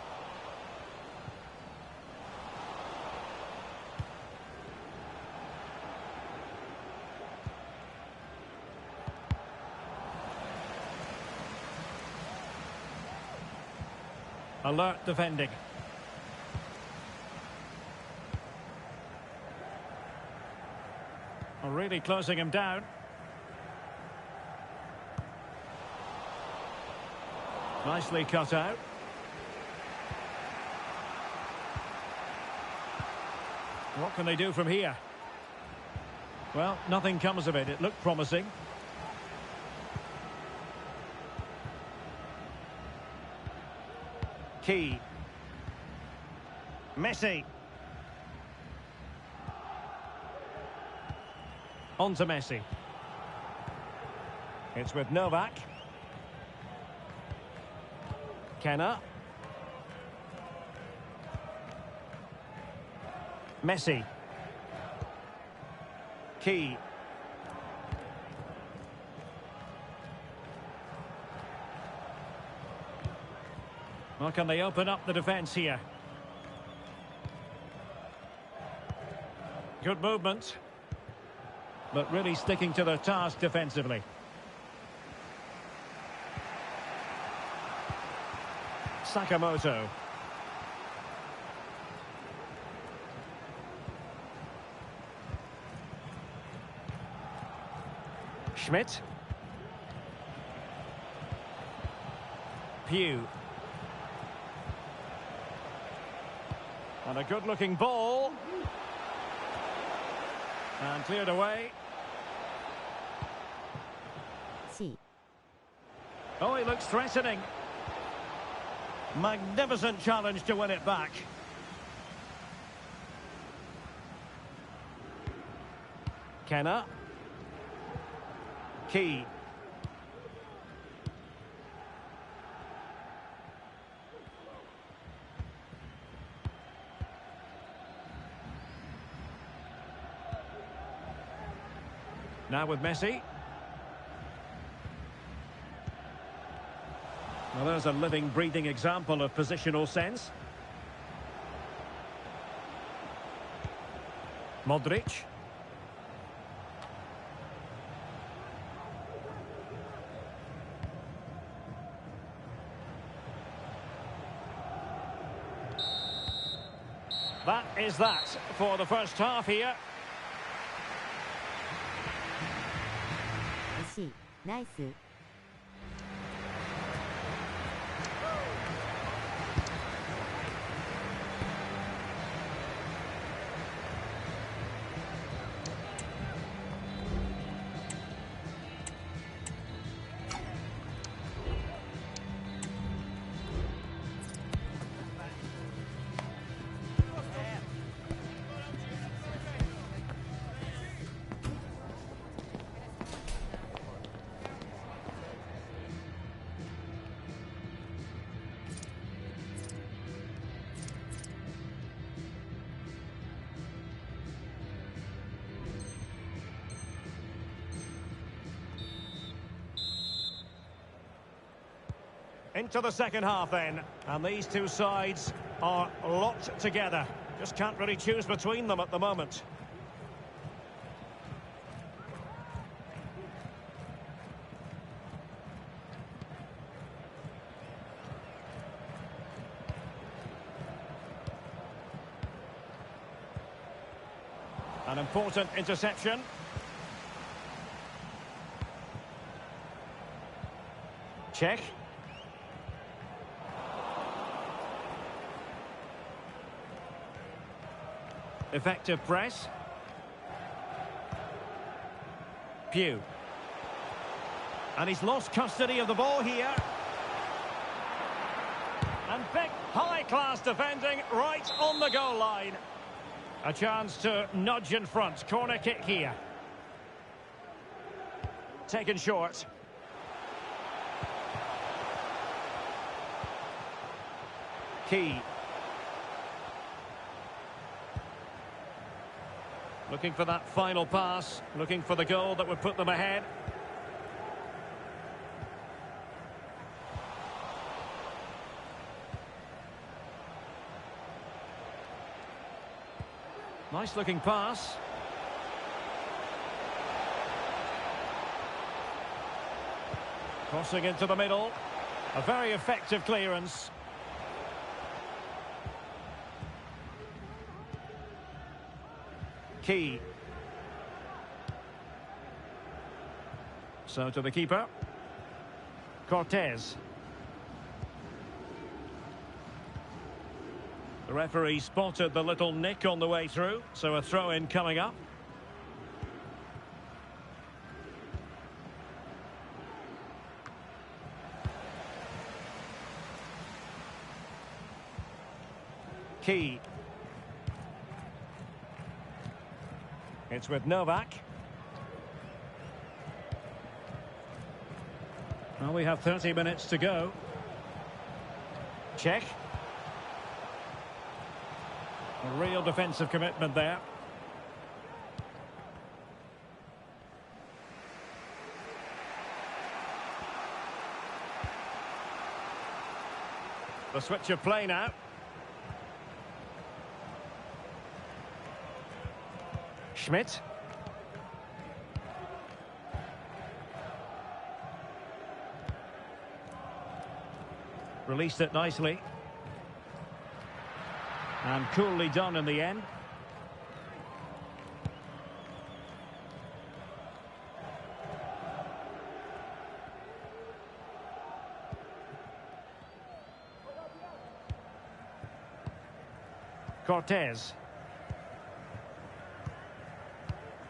Alert defending. Really closing him down. Nicely cut out. What can they do from here? Well, nothing comes of it. It looked promising. Key. Messi. On to Messi. It's with Novak. Kenna. Messi. Key. Well, can they open up the defence here? Good movement. But really sticking to their task defensively. Sakamoto. Schmidt. Pugh. And a good-looking ball. And cleared away. C. Oh, he looks threatening. Magnificent challenge to win it back. Kenna. Key. Now with Messi. Well, there's a living, breathing example of positional sense. Modric. That is that for the first half here. C. Nice. Into the second half then, and these two sides are locked together. Just can't really choose between them at the moment. An important interception. Check. Effective press. Pew. And he's lost custody of the ball here. And big, high-class defending right on the goal line. A chance to nudge in front. Corner kick here. Taken short. Key. Looking for that final pass. Looking for the goal that would put them ahead. Nice looking pass. Crossing into the middle. A very effective clearance. Key. So to the keeper. Cortez. The referee spotted the little nick on the way through, so a throw-in coming up. Key. It's with Novak. Well, we have 30 minutes to go. Check. A real defensive commitment there. The switch of play now. Schmidt. Released it nicely. And coolly done in the end. Cortez.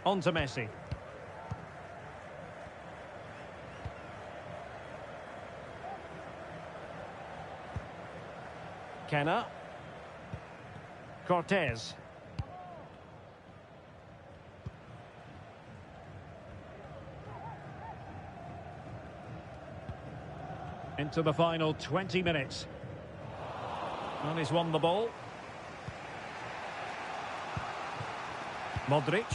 On to Messi. Kenna. Cortez. Into the final 20 minutes. And he's won the ball. Modric.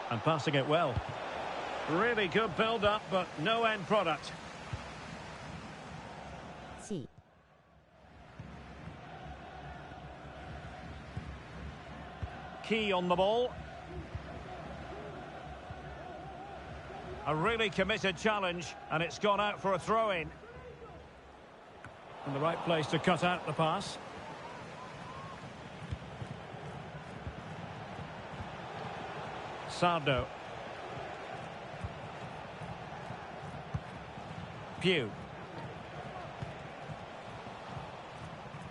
And passing it well. Really good build-up, but no end product. C. Key on the ball. A really committed challenge, and it's gone out for a throw-in. In the right place to cut out the pass. Sardo. Pew.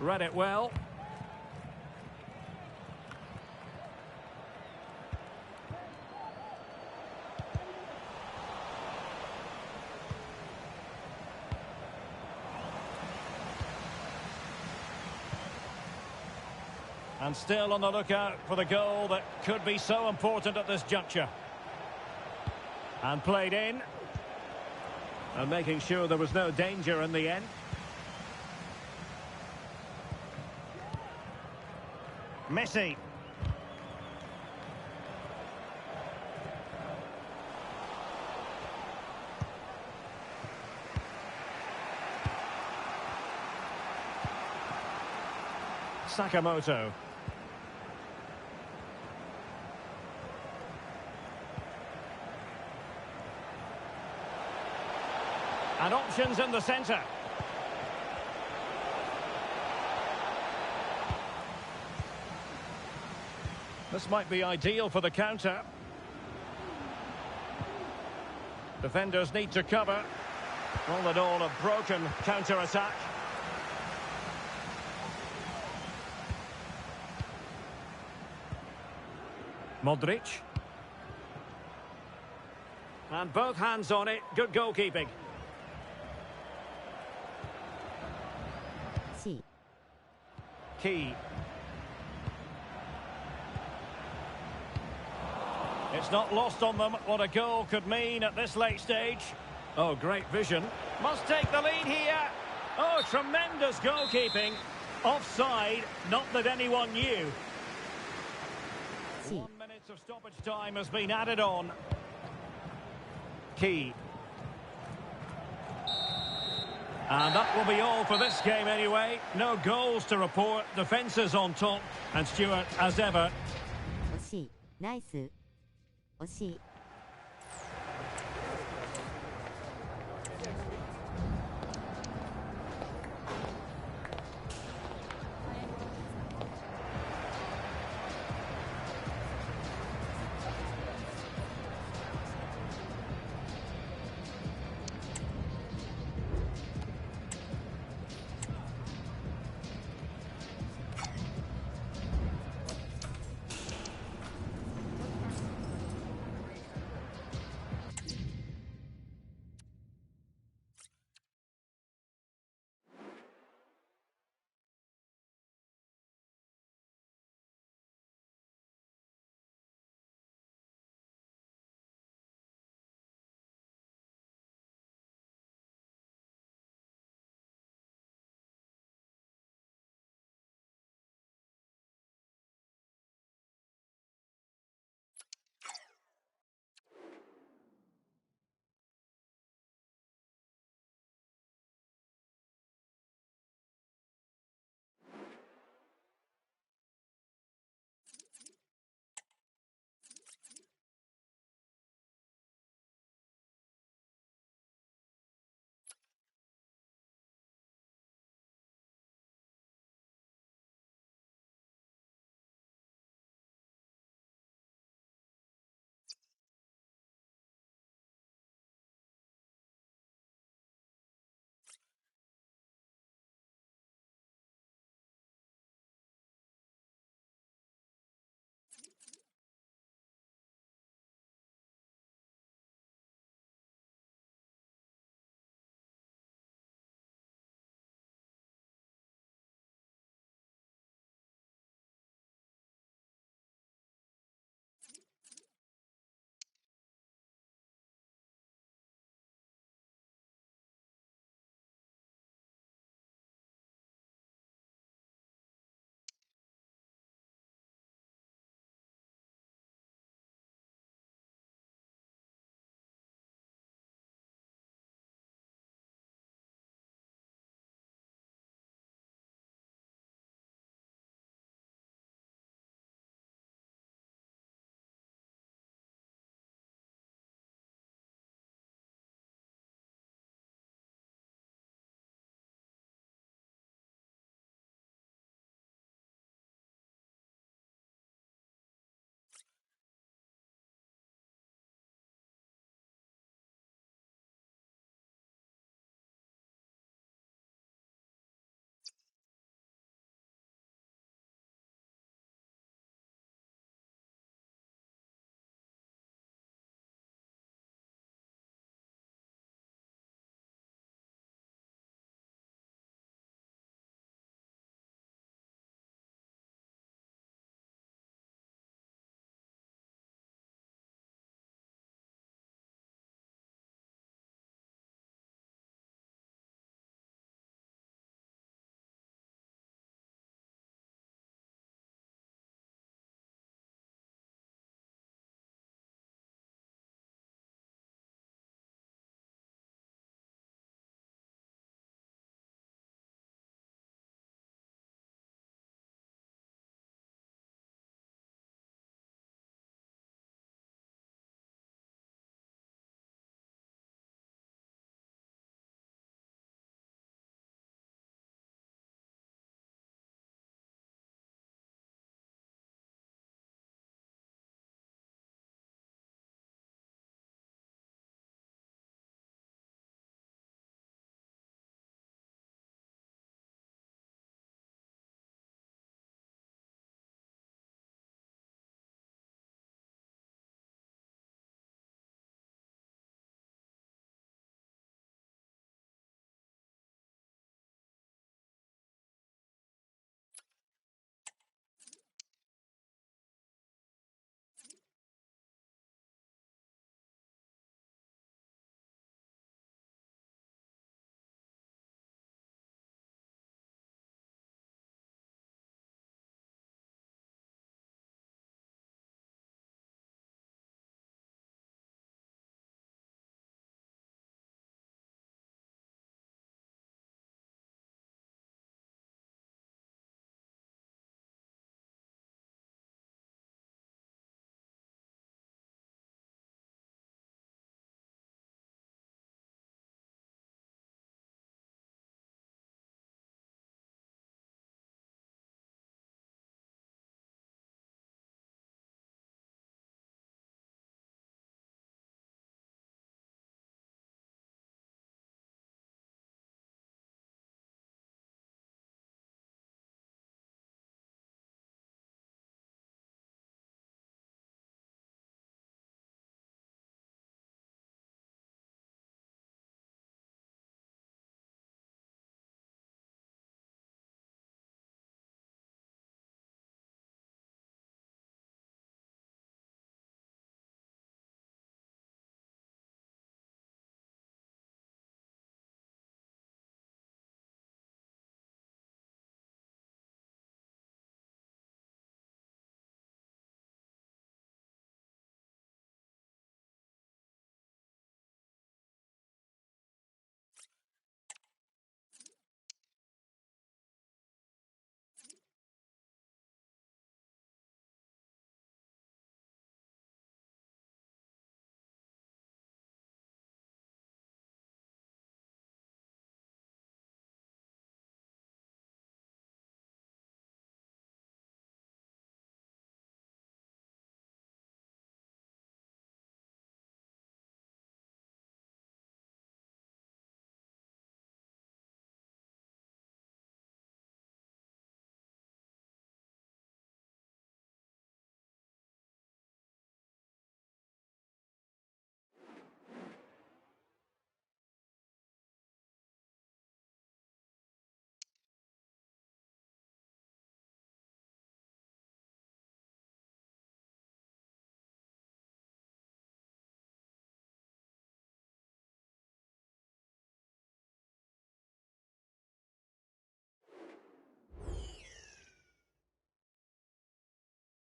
Read it well. And still on the lookout for the goal that could be so important at this juncture. And played in. And making sure there was no danger in the end. Messi. Sakamoto. And options in the centre. This might be ideal for the counter. Defenders need to cover. All in all, a broken counter-attack. Modric. And both hands on it. Good goalkeeping. C. Key. It's not lost on them what a goal could mean at this late stage. Oh, great vision. Must take the lead here. Oh, tremendous goalkeeping. Offside, not that anyone knew. C. 1 minute of stoppage time has been added on. Key. And that will be all for this game anyway. No goals to report. Defences on top. And Stuart, as ever. 惜しい。ナイス。惜しい。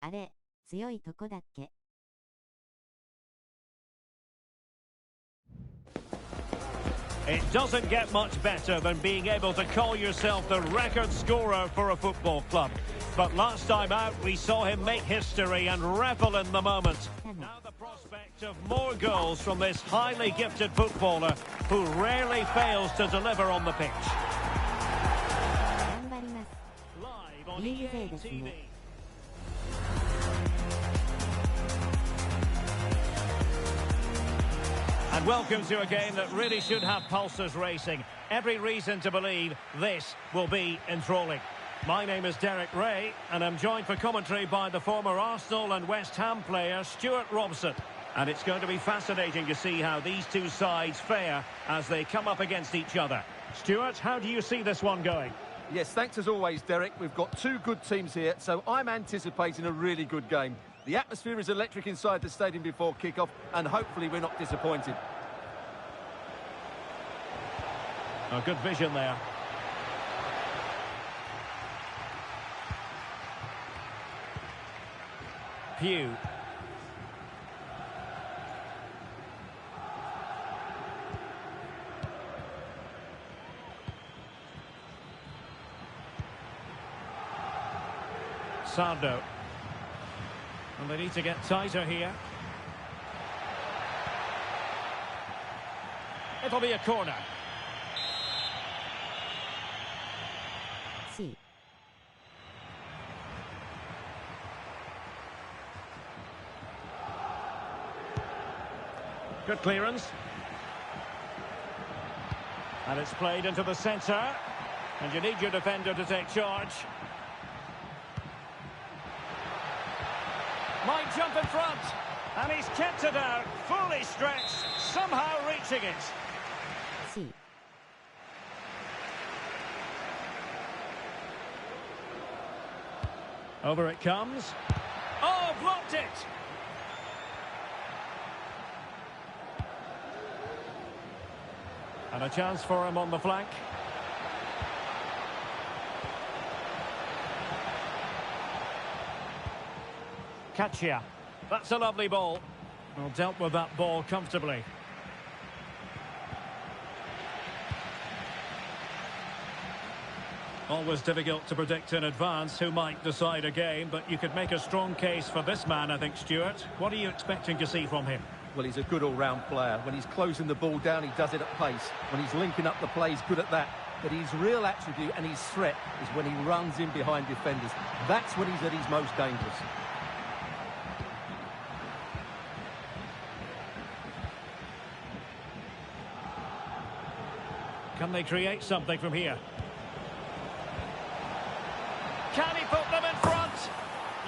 あれ、強いとこだっけ? It doesn't get much better than being able to call yourself the record scorer for a football club. But last time out, we saw him make history and revel in the moment. Now the prospect of more goals from this highly gifted footballer who rarely fails to deliver on the pitch. 頑張ります。 Live on リーグ勢 EA です TV. ね。 And welcome to a game that really should have pulses racing. Every reason to believe this will be enthralling. My name is Derek Ray, and I'm joined for commentary by the former Arsenal and West Ham player Stuart Robson. And it's going to be fascinating to see how these two sides fare as they come up against each other. Stuart, how do you see this one going? Yes, thanks as always, Derek. We've got two good teams here, so I'm anticipating a really good game. The atmosphere is electric inside the stadium before kick-off, and hopefully we're not disappointed. Oh, good vision there. Pew. Sardo. And they need to get tighter here. It'll be a corner. C. Good clearance. And it's played into the centre. And you need your defender to take charge. Might jump in front. And he's kept it out, fully stretched, somehow reaching it. C. Over it comes. Oh, blocked it! And a chance for him on the flank. Kachia. That's a lovely ball. Well, dealt with that ball comfortably. Always difficult to predict in advance who might decide a game, but you could make a strong case for this man, I think, Stuart. What are you expecting to see from him? Well, he's a good all-round player. When he's closing the ball down, he does it at pace. When he's linking up the play, he's good at that. But his real attribute and his threat is when he runs in behind defenders. That's when he's at his most dangerous. Can they create something from here? Can he put them in front?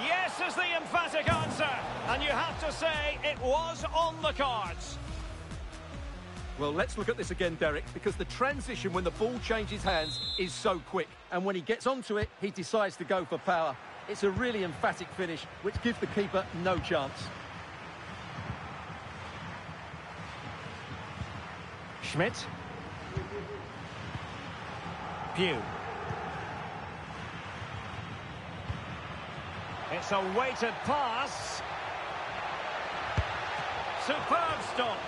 Yes is the emphatic answer. And you have to say it was on the cards. Well, let's look at this again, Derek, because the transition when the ball changes hands is so quick. And when he gets onto it, he decides to go for power. It's a really emphatic finish, which gives the keeper no chance. Schmidt. Pew. It's a weighted pass. Superb stop.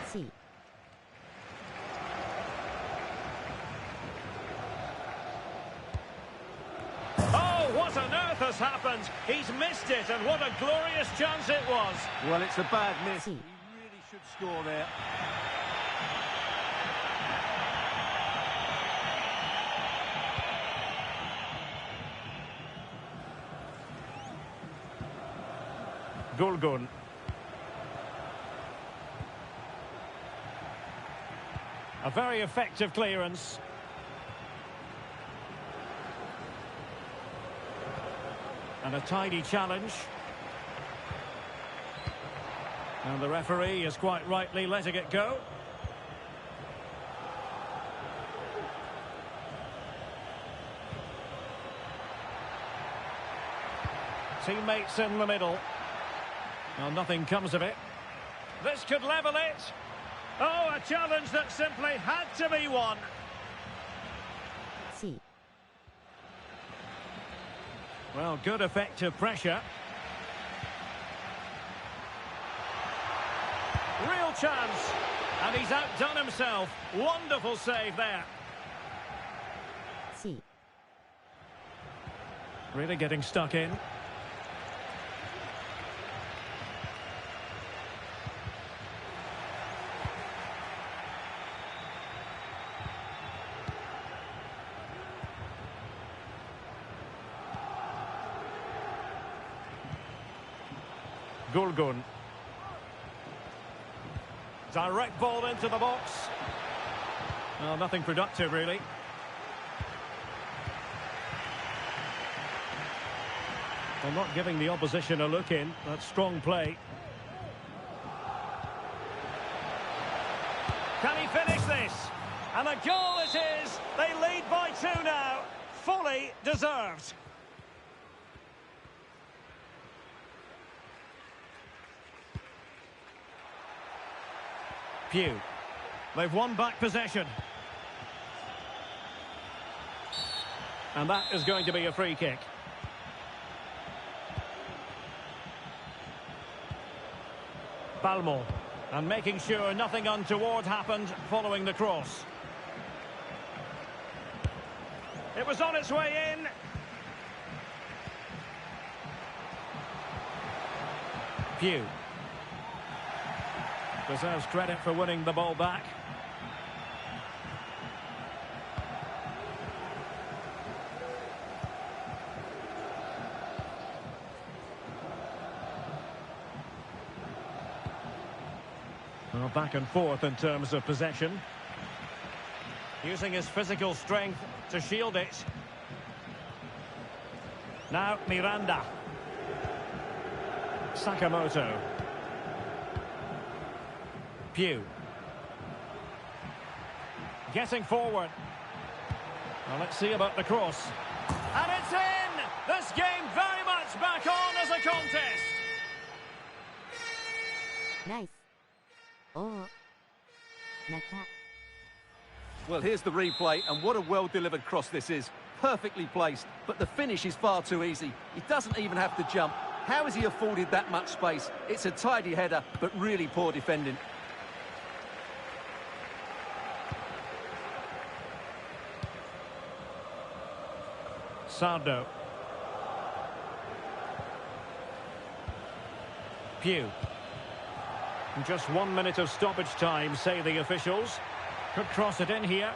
C. Oh, what on earth has happened? He's missed it, and what a glorious chance it was. Well, it's a bad miss. C. He really should score there. Gulgun. A very effective clearance. And a tidy challenge. And the referee is quite rightly letting it go. Teammates in the middle. Well, nothing comes of it. This could level it. Oh, a challenge that simply had to be won. C. Well, good effective pressure. Real chance. And he's outdone himself. Wonderful save there. C. Really getting stuck in. Gulgun. Direct ball into the box. Well, nothing productive, really. Well, not giving the opposition a look in. That's strong play. Can he finish this? And a goal it is. They lead by 2 now. Fully deserved. Pugh. They've won back possession. And that is going to be a free kick. Balmo. And making sure nothing untoward happened following the cross. It was on its way in. Pugh. Deserves credit for winning the ball back. Well, back and forth in terms of possession. Using his physical strength to shield it. Now Miranda. Sakamoto. Pugh. Getting forward. Well, let's see about the cross. And it's in! This game very much back on as a contest. Nice. Oh. Nata. Well, here's the replay, and what a well-delivered cross this is. Perfectly placed, but the finish is far too easy. He doesn't even have to jump. How has he afforded that much space? It's a tidy header, but really poor defending. Sardo. Pugh. Just 1 minute of stoppage time, say the officials. Could cross it in here.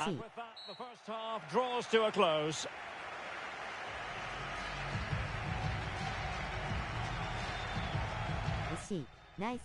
And with that, the first half draws to a close. C. Nice.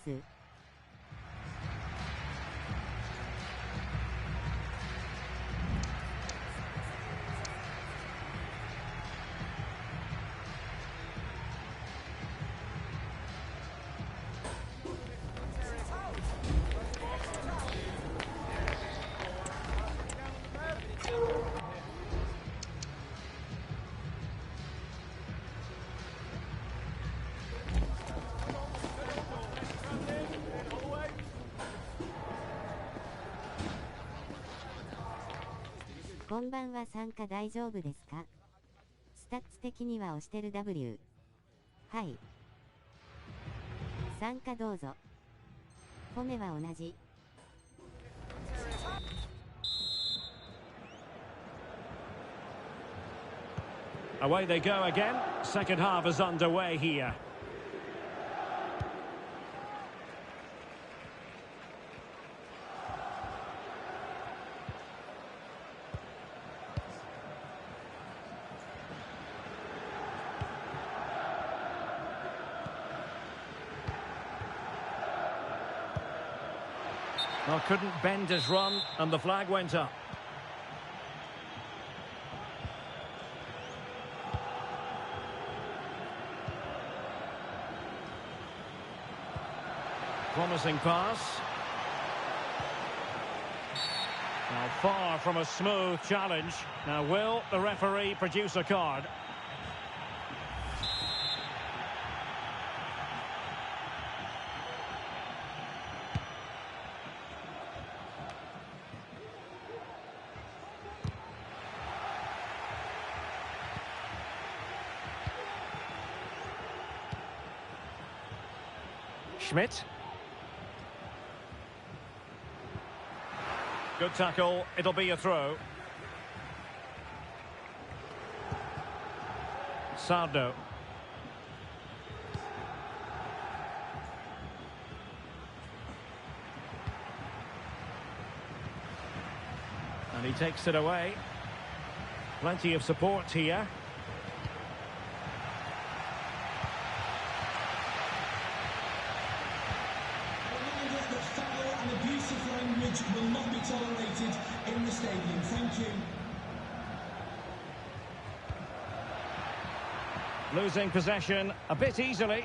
こんばんは。参加大丈夫ですか？スタッツ的には押してる W。はい。参加どうぞ。褒めは同じ。Away they go again. Second half is underway here. Well, couldn't bend his run, and the flag went up. Promising pass. Now, far from a smooth challenge. Now, will the referee produce a card? Schmidt. Good tackle. It'll be a throw. Sardo. And he takes it away. Plenty of support here. Reminder that foul and abusive language will not be tolerated in the stadium. Thank you. Losing possession a bit easily.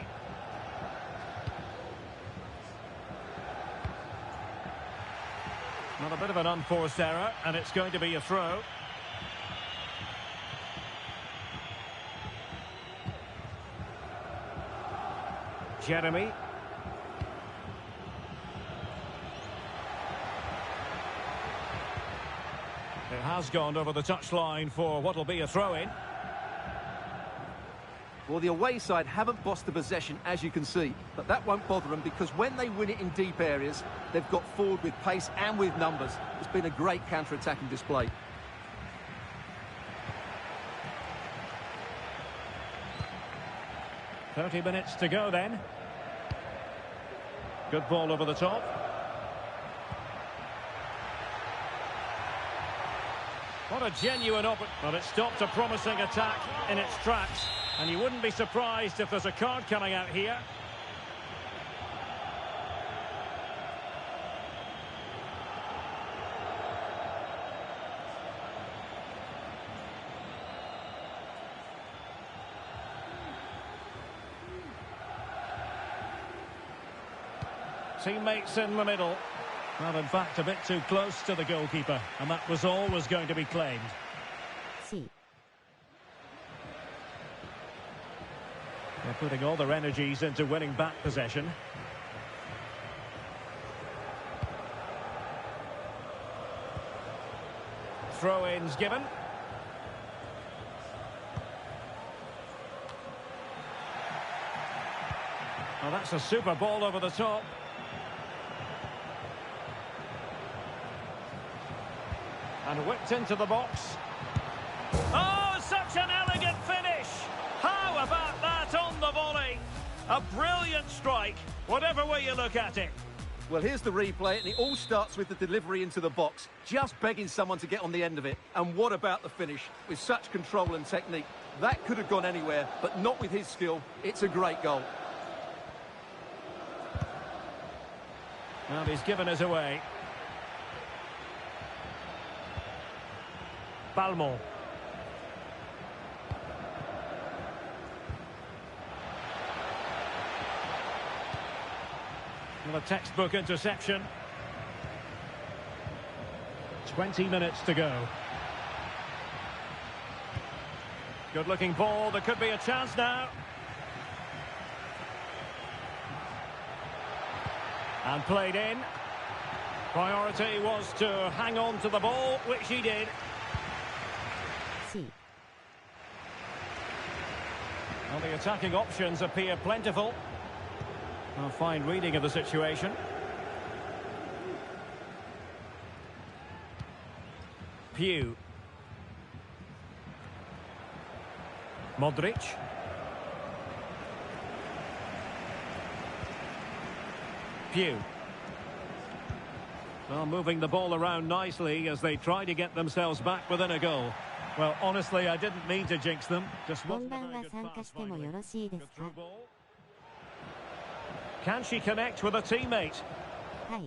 Not a bit of an unforced error, and it's going to be a throw. Jeremy. It has gone over the touchline for what will be a throw-in. Well, the away side haven't bossed the possession, as you can see, but that won't bother them because when they win it in deep areas, they've got forward with pace and with numbers. It's been a great counter-attacking display. "30 minutes to go then. Good ball over the top. What a genuine but it stopped a promising attack in its tracks. And you wouldn't be surprised if there's a card coming out here. Teammates in the middle. Well, in fact, a bit too close to the goalkeeper. And that was always going to be claimed. C. They're putting all their energies into winning back possession. Throw-ins given. Oh, that's a super ball over the top. And whipped into the box. Oh, such an elegant finish! How about that on the volley? A brilliant strike, whatever way you look at it. Well, here's the replay, and it all starts with the delivery into the box, just begging someone to get on the end of it. And what about the finish? With such control and technique, that could have gone anywhere, but not with his skill. It's a great goal. And he's given us away. Balmont. Well, a textbook interception. 20 minutes to go. Good looking ball. There could be a chance now. And played in. Priority was to hang on to the ball, which he did. C. Well, the attacking options appear plentiful. A fine reading of the situation. Pugh. Modric. Pugh. Well, moving the ball around nicely as they try to get themselves back within a goal. Well, honestly, I didn't mean to jinx them. Just wasn't a very good pass finally. Good through ball. Can she connect with a teammate? Hi.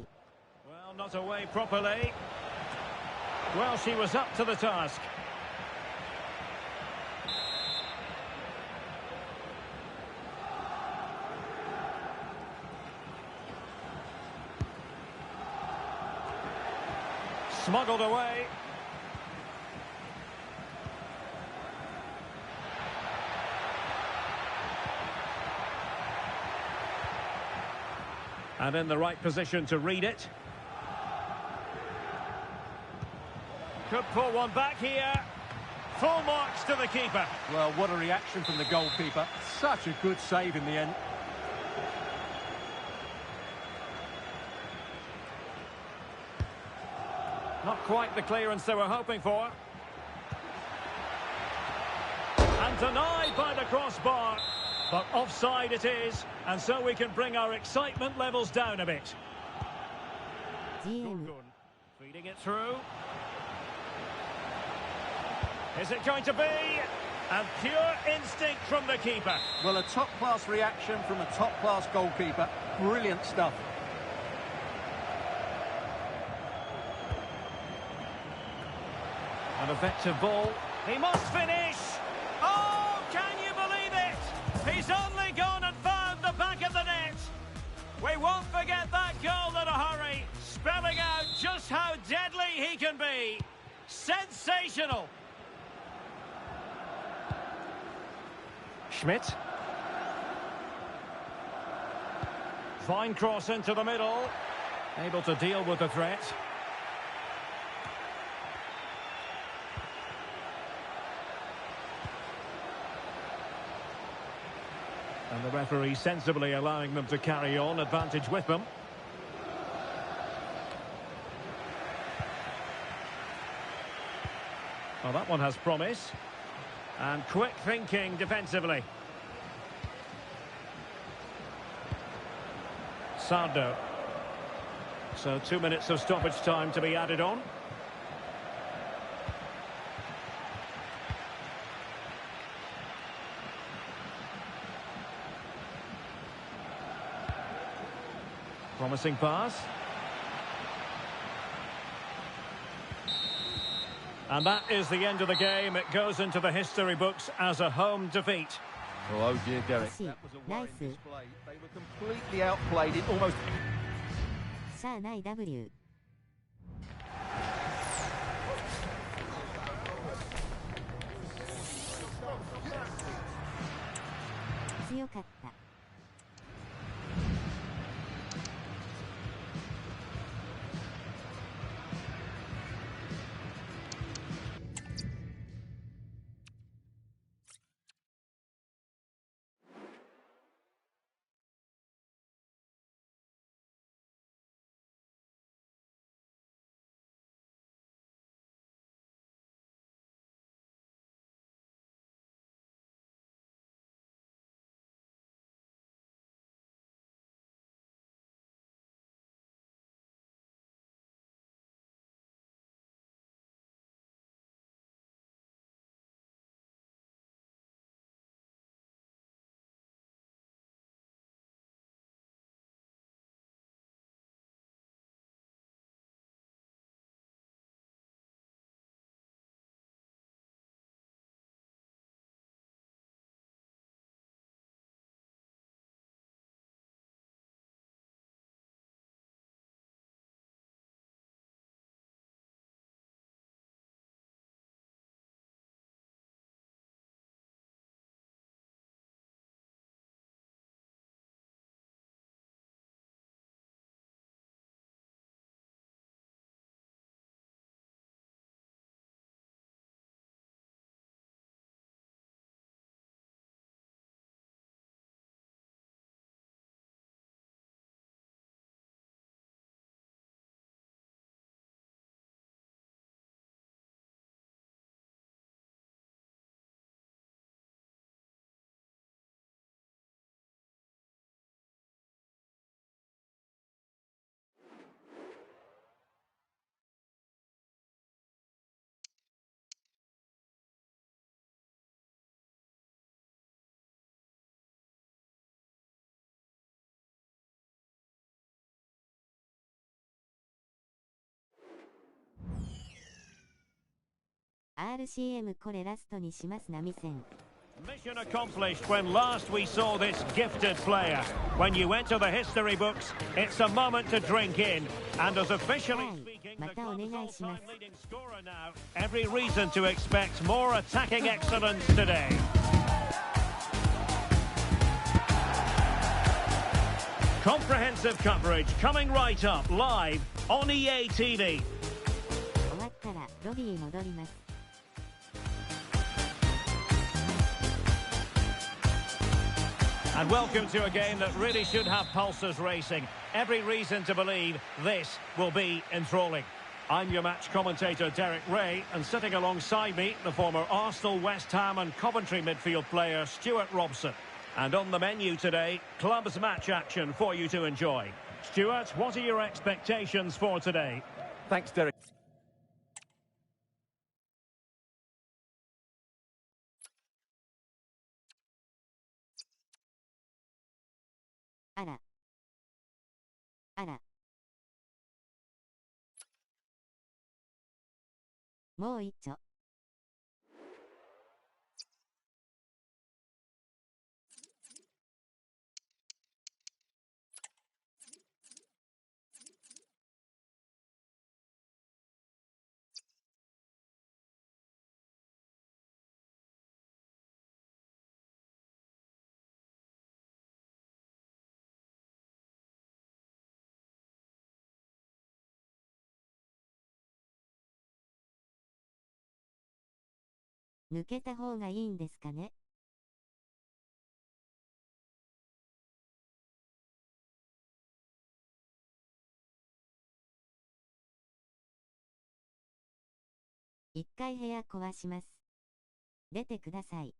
Well, not away properly. Well, she was up to the task. Smuggled away. And in the right position to read it. Could pull one back here. Full marks to the keeper. Well, what a reaction from the goalkeeper. Such a good save in the end. Not quite the clearance they were hoping for. And denied by the crossbar. But offside it is, and so we can bring our excitement levels down a bit. GM Feeding it through. Is it going to be? And pure instinct from the keeper. Well, a top-class reaction from a top-class goalkeeper. Brilliant stuff. An effective ball. He must finish. Oh, can you believe it? He's only gone and found the back of the net. We won't forget that goal in a hurry, spelling out just how deadly he can be. Sensational. Schmidt. Fine cross into the middle. Able to deal with the threat. And the referee sensibly allowing them to carry on, advantage with them. Well, that one has promise. And quick thinking defensively. Sardo. So 2 minutes of stoppage time to be added on. Promising pass. And that is the end of the game. It goes into the history books as a home defeat. Oh dear, Derek. That was a worrying display. They were completely outplayed in almost... しゃあない W 強かった。RCM これラストにします波線。 Mission accomplished when last we saw this gifted player. When you enter the history books, it's a moment to drink in. And as officially speaking, the club is also leading scorer now. Every reason to expect more attacking excellence today. Comprehensive coverage coming right up live on EA TV. 終わったらロビー戻ります。 And welcome to a game that really should have pulses racing. Every reason to believe this will be enthralling. I'm your match commentator, Derek Ray, and sitting alongside me, the former Arsenal, West Ham and Coventry midfield player, Stuart Robson. And on the menu today, clubs match action for you to enjoy. Stuart, what are your expectations for today? Thanks, Derek. Ara. Ara. もう一丁。抜けた方がいいんですかね。一回部屋壊します。出てください。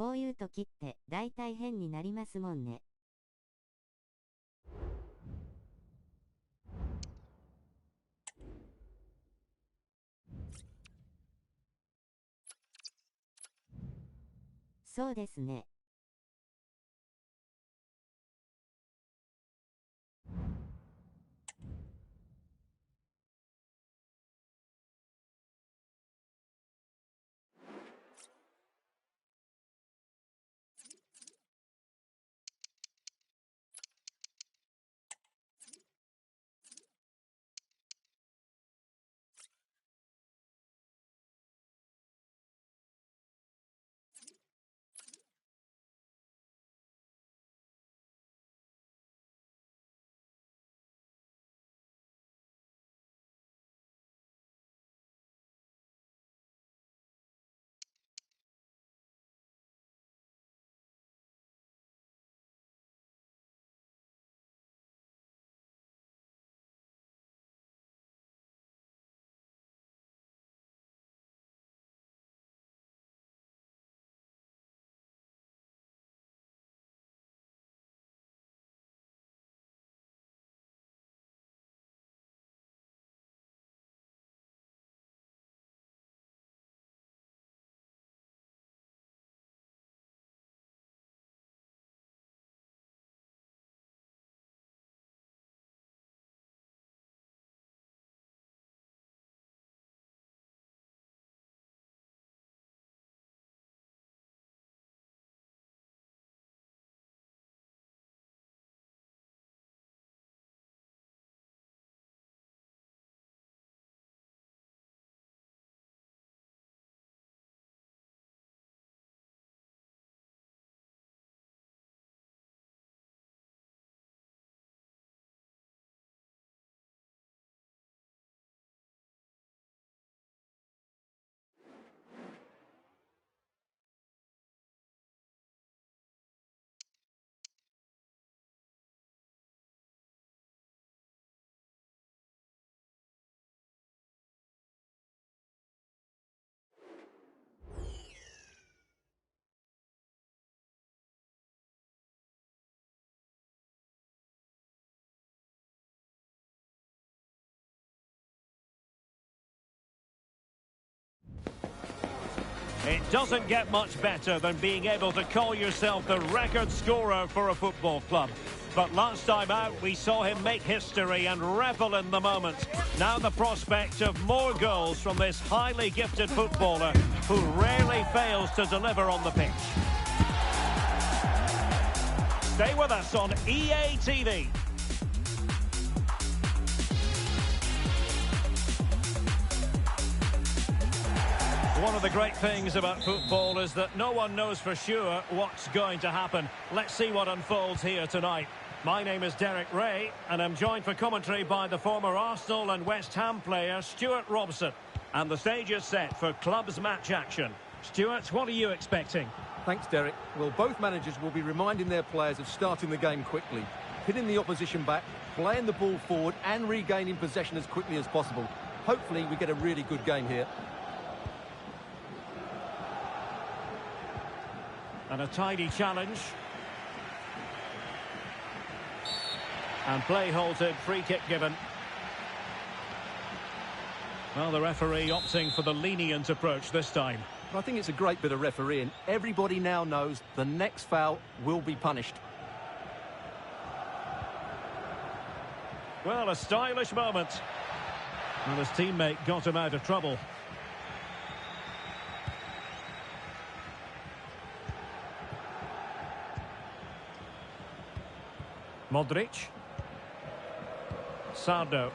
こういう時って大体変になりますもんね。そうですね。It doesn't get much better than being able to call yourself the record scorer for a football club. But last time out, we saw him make history and revel in the moment. Now the prospect of more goals from this highly gifted footballer who rarely fails to deliver on the pitch. Stay with us on EA TV. One of the great things about football is that no one knows for sure what's going to happen. Let's see what unfolds here tonight. My name is Derek Ray, and I'm joined for commentary by the former Arsenal and West Ham player Stuart Robson. And the stage is set for clubs match action. Stuart, what are you expecting? Thanks, Derek. Well, both managers will be reminding their players of starting the game quickly, hitting the opposition back, playing the ball forward and regaining possession as quickly as possible. Hopefully we get a really good game here. And a tidy challenge. And play halted, free kick given. Well, the referee opting for the lenient approach this time. I think it's a great bit of refereeing. Everybody now knows the next foul will be punished. Well, a stylish moment. And his teammate got him out of trouble. Modric. Sardo.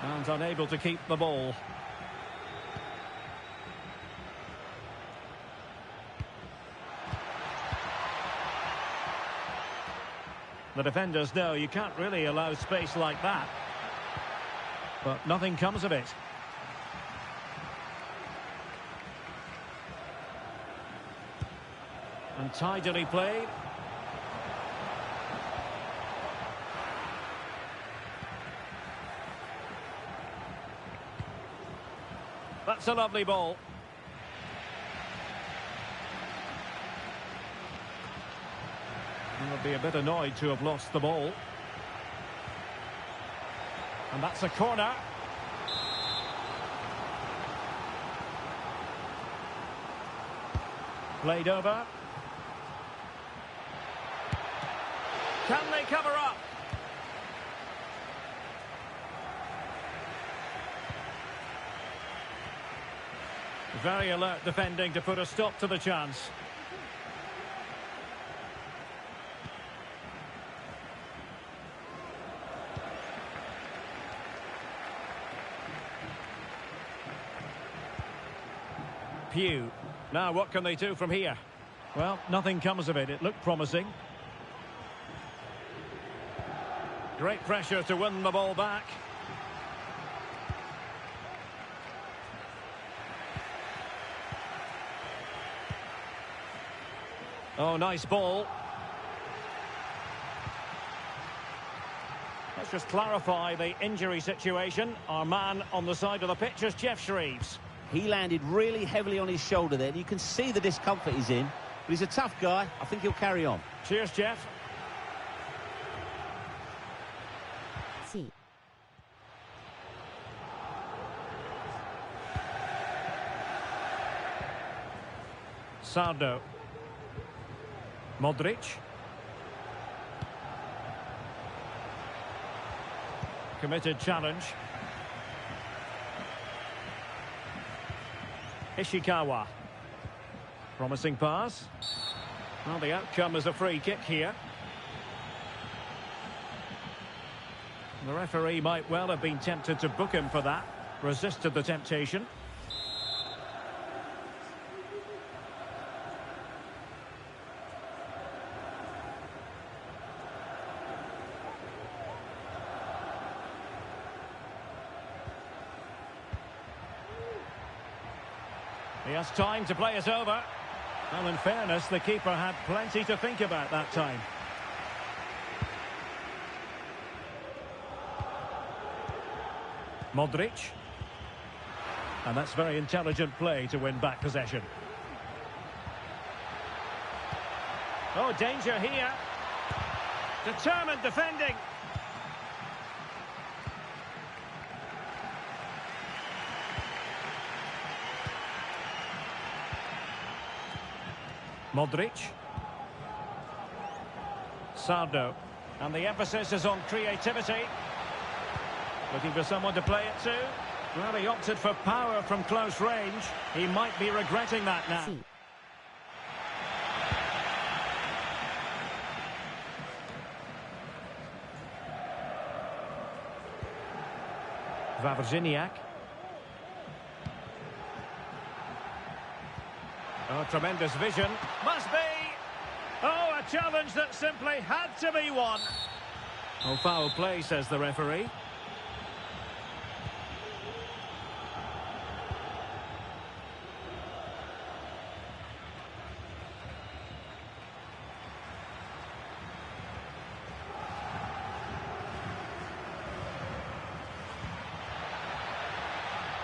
And unable to keep the ball. The defenders know you can't really allow space like that. But nothing comes of it. And tidily played. That's a lovely ball. They'll be a bit annoyed to have lost the ball. And that's a corner. Played over. Can they cover up? Very alert defending to put a stop to the chance. Pew. Now what can they do from here? Well, nothing comes of it. It looked promising. Great pressure to win the ball back. Oh, nice ball. Let's just clarify the injury situation. Our man on the side of the pitch is Jeff Shreves. He landed really heavily on his shoulder there. You can see the discomfort he's in. But he's a tough guy. I think he'll carry on. Cheers, Jeff. C. Sardo. Modric. Committed challenge. Ishikawa. Promising pass. Well, the outcome is a free kick here. The referee might well have been tempted to book him for that. Resisted the temptation. He has time to play it over. Well, in fairness, the keeper had plenty to think about that time. Modric. And that's very intelligent play to win back possession. Oh, danger here. Determined defending. Modric. Sardo. And the emphasis is on creativity. Looking for someone to play it to. Well, he opted for power from close range. He might be regretting that now. C. Wawrzyniak. Oh, tremendous vision. Must be. Oh, a challenge that simply had to be won. Oh, foul play, says the referee.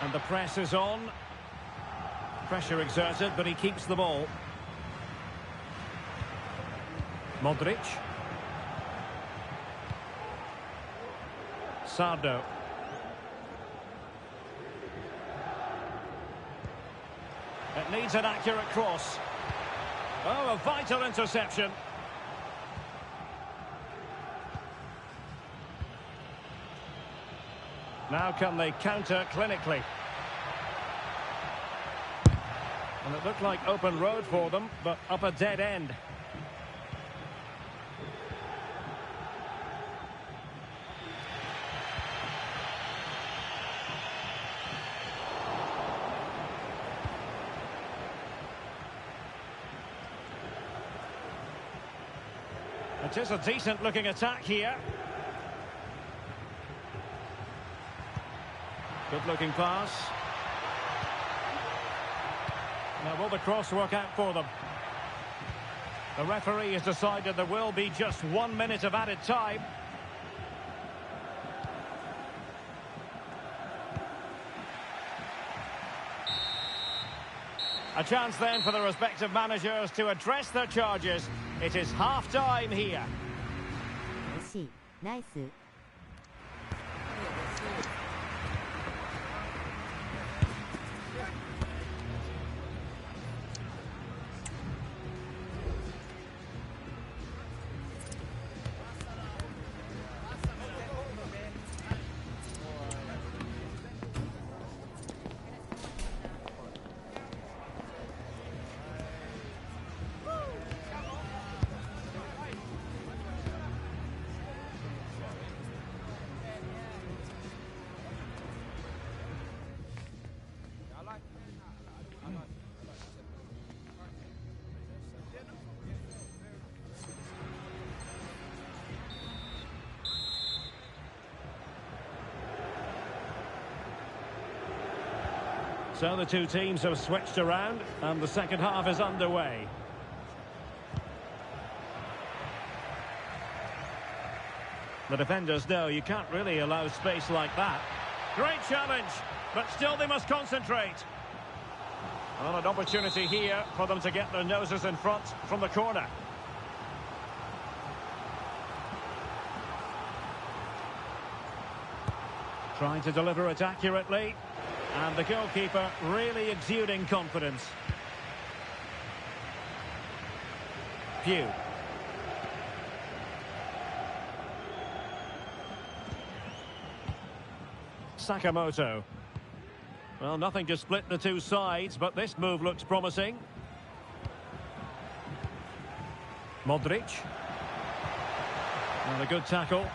And the press is on. Pressure exerted, but he keeps the ball. Modric. Sardo. It needs an accurate cross. Oh, a vital interception. Now can they counter clinically? And it looked like open road for them, but up a dead end. It is a decent looking attack here. Good looking pass. Now will the cross work out for them? The referee has decided there will be just 1 minute of added time. A chance then for the respective managers to address their charges. It is half-time here. 惜しい。ナイス。So the two teams have switched around and the second half is underway. The defenders know you can't really allow space like that. Great challenge, but still they must concentrate. Well, an opportunity here for them to get their noses in front from the corner. Trying to deliver it accurately. And the goalkeeper really exuding confidence. Pugh. Sakamoto. Well, nothing to split the two sides, but this move looks promising. Modric. And a good tackle.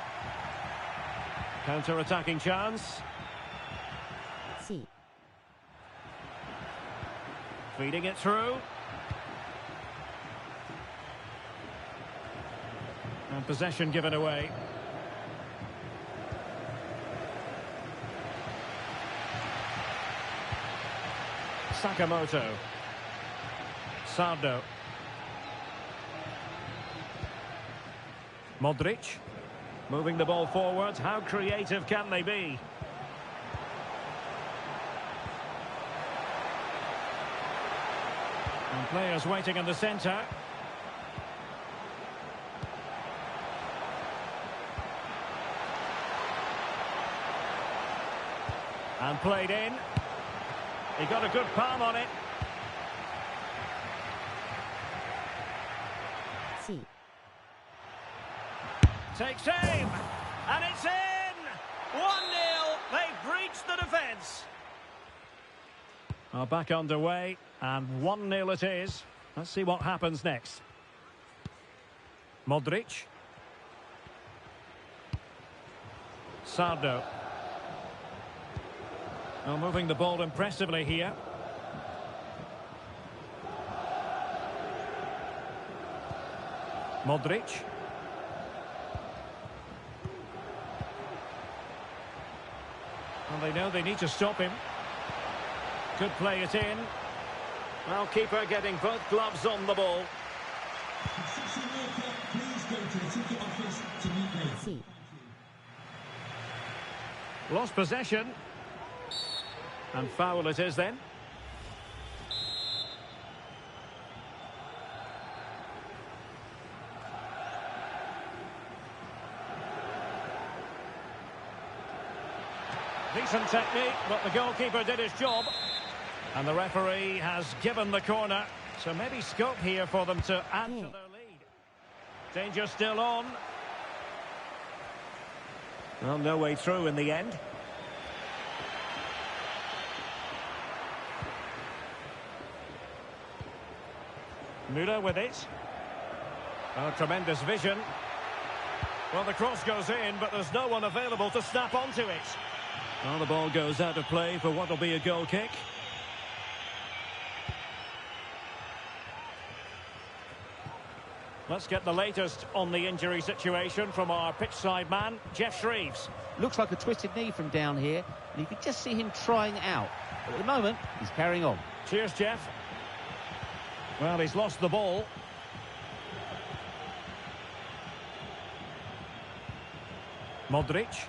Counter-attacking chance. C. Feeding it through. And possession given away. Sakamoto. Sardo. Modric. Moving the ball forward. How creative can they be? And players waiting in the centre. And played in. He got a good palm on it. C. Takes aim. And it's in! 1-0. They've breached the defence. Back underway. And 1-0 it is. Let's see what happens next. Modric. Sardo. Well, moving the ball impressively here. Modric. Well, they know they need to stop him. Could play it in. Well, keeper getting both gloves on the ball. Concession worker, please go to the ticket office to meet me. C. Lost possession. And foul it is then. Decent technique, but the goalkeeper did his job. And the referee has given the corner. So maybe scope here for them to add to their lead. Danger still on. Well, no way through in the end. Müller with it. Oh, tremendous vision. Well, the cross goes in, but there's no one available to snap onto it. Well, the ball goes out of play for what will be a goal kick. Let's get the latest on the injury situation from our pitchside man, Jeff Shreves. Looks like a twisted knee from down here, and you can just see him trying out. But at the moment, he's carrying on. Cheers, Jeff. Well, he's lost the ball. Modric.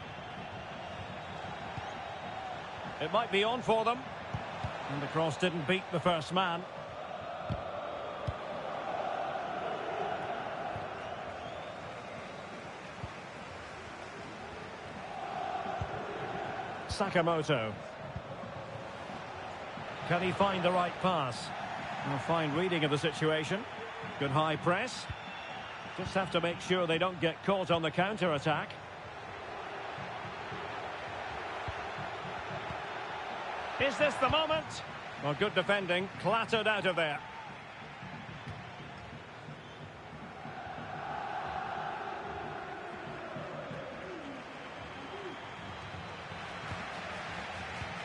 It might be on for them. And the cross didn't beat the first man. Sakamoto. Can he find the right pass? A fine reading of the situation. Good high press. Just have to make sure they don't get caught on the counter-attack. Is this the moment? Well, good defending, clattered out of there.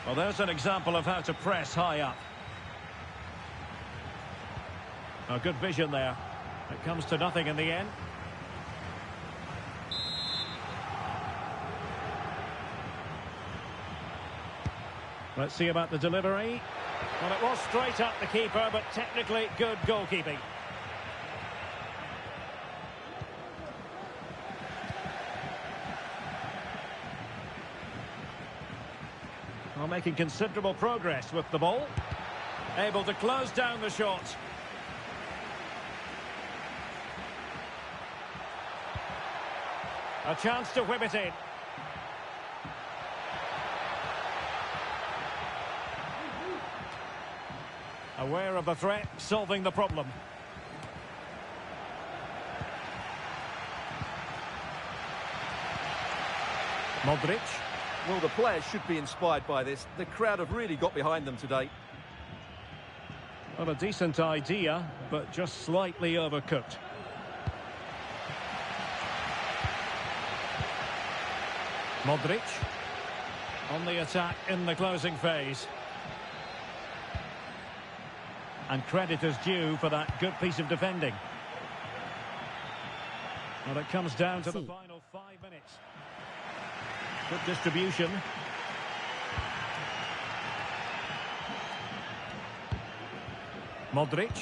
Well, there's an example of how to press high up. A good vision there. It comes to nothing in the end. Let's see about the delivery. Well, it was straight at the keeper, but technically good goalkeeping. Well, making considerable progress with the ball. Able to close down the shot. A chance to whip it in. Aware of the threat, solving the problem. Modric. Well, the players should be inspired by this. The crowd have really got behind them today. Well, a decent idea, but just slightly overcooked. Modric on the attack in the closing phase. And credit is due for that good piece of defending. Well, it comes down to the final 5 minutes. Good distribution. Modric.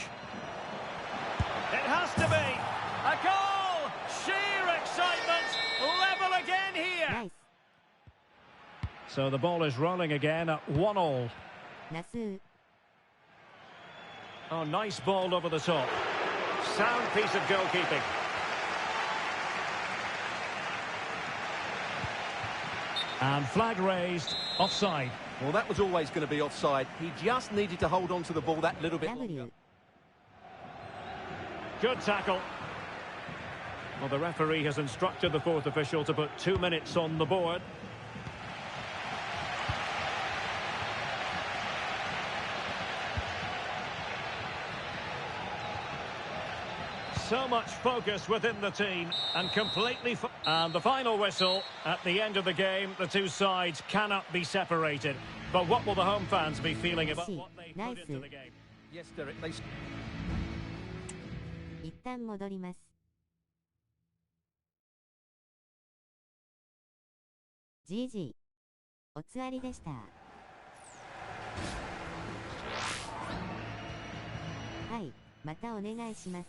It has to be a goal! Sheer excitement! Level again here! Nice. So the ball is rolling again at 1-1. Nasu. Oh, nice ball over the top. Sound piece of goalkeeping. And flag raised, offside. Well, that was always going to be offside. He just needed to hold on to the ball that little bit longer. W. Good tackle. Well, the referee has instructed the fourth official to put 2 minutes on the board. So much focus within the team and completely... And the final whistle at the end of the game. The two sides cannot be separated. But what will the home fans be feeling about what they put Nice. into the game? Yes, Derek, they... 一旦戻ります。GG。おつわりでした。はい、またお願いします。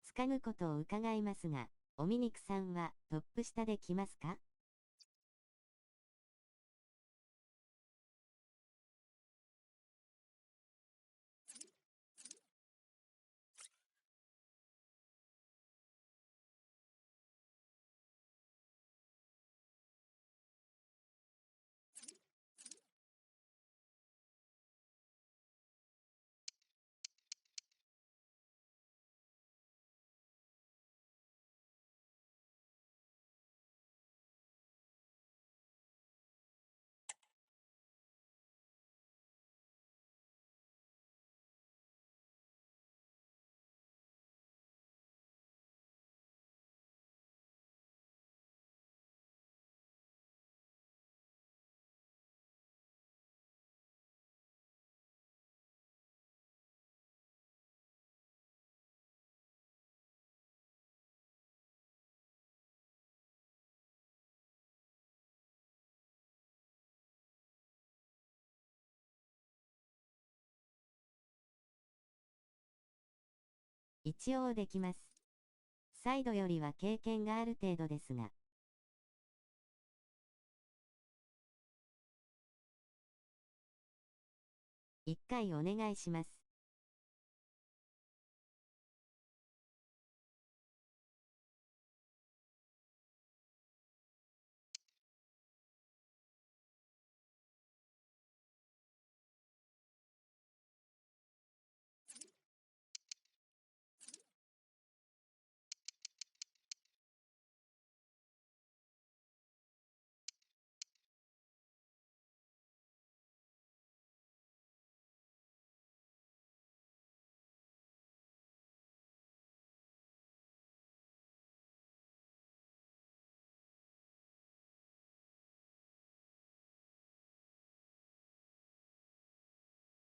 つかぬことを伺いますが、おみにくさんはトップ下で来ますか？一応できます。サイドよりは経験がある程度ですが。一回お願いします。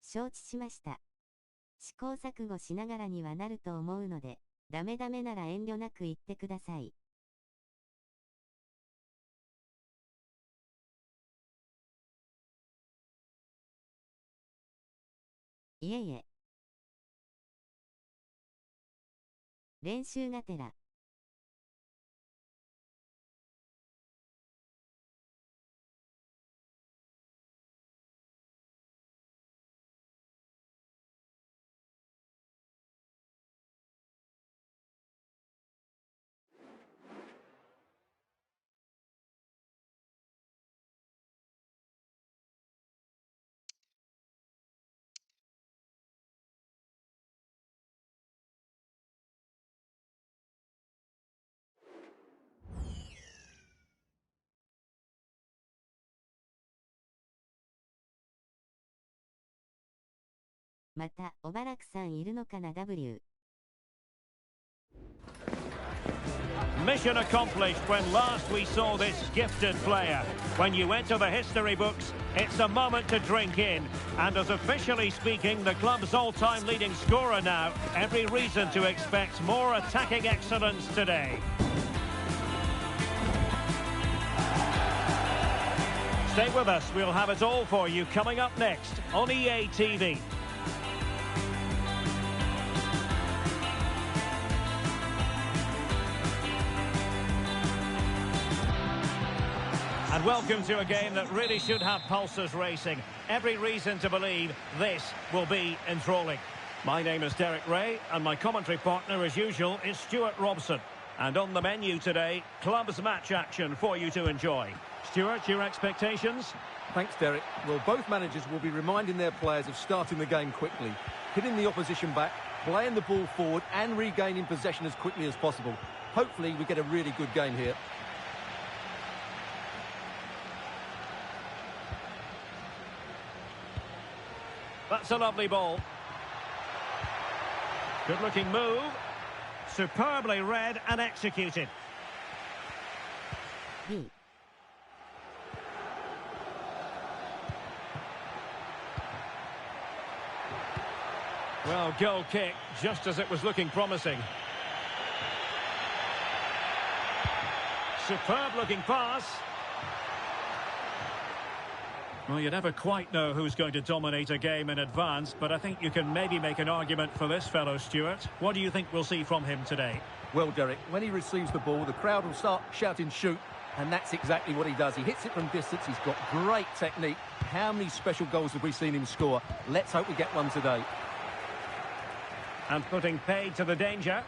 承知しました。試行錯誤しながらにはなると思うので、ダメなら遠慮なく言ってください。いえいえ。練習がてら。また、おばらくさんいるのかな W。Mission accomplished when last we saw this gifted player. When you enter the history books, it's a moment to drink in. And as officially speaking, the club's all-time leading scorer now, every reason to expect more attacking excellence today. Stay with us, we'll have it all for you coming up next on EA TV. And welcome to a game that really should have pulses racing. Every reason to believe this will be enthralling. My name is Derek Ray, and my commentary partner, as usual, is Stuart Robson. And on the menu today, clubs match action for you to enjoy. Stuart, your expectations? Thanks, Derek. Well, both managers will be reminding their players of starting the game quickly, hitting the opposition back, playing the ball forward and regaining possession as quickly as possible. Hopefully we get a really good game here. That's a lovely ball. Good-looking move. Superbly read and executed. B. Well, goal kick, just as it was looking promising. Superb-looking pass. Well, you never quite know who's going to dominate a game in advance, but I think you can maybe make an argument for this fellow, Stuart. What do you think we'll see from him today? Well, Derek, when he receives the ball, the crowd will start shouting shoot, and that's exactly what he does. He hits it from distance, he's got great technique. How many special goals have we seen him score? Let's hope we get one today. And putting paid to the danger.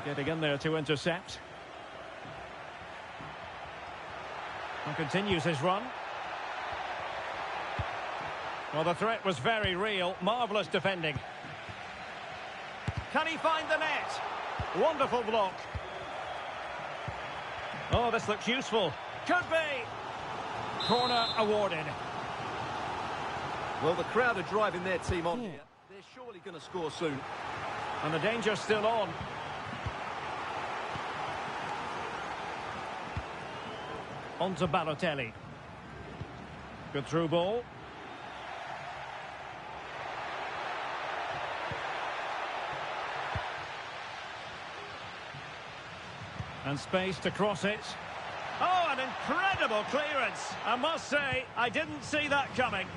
Getting in there to intercept. And continues his run. Well, the threat was very real. Marvellous defending. Can he find the net? Wonderful block. Oh, this looks useful. Could be. Corner awarded. Well, the crowd are driving their team on here. They're surely going to score soon. And the danger's still on. On to Balotelli. Good through ball. And space to cross it. Oh, an incredible clearance. I must say, I didn't see that coming.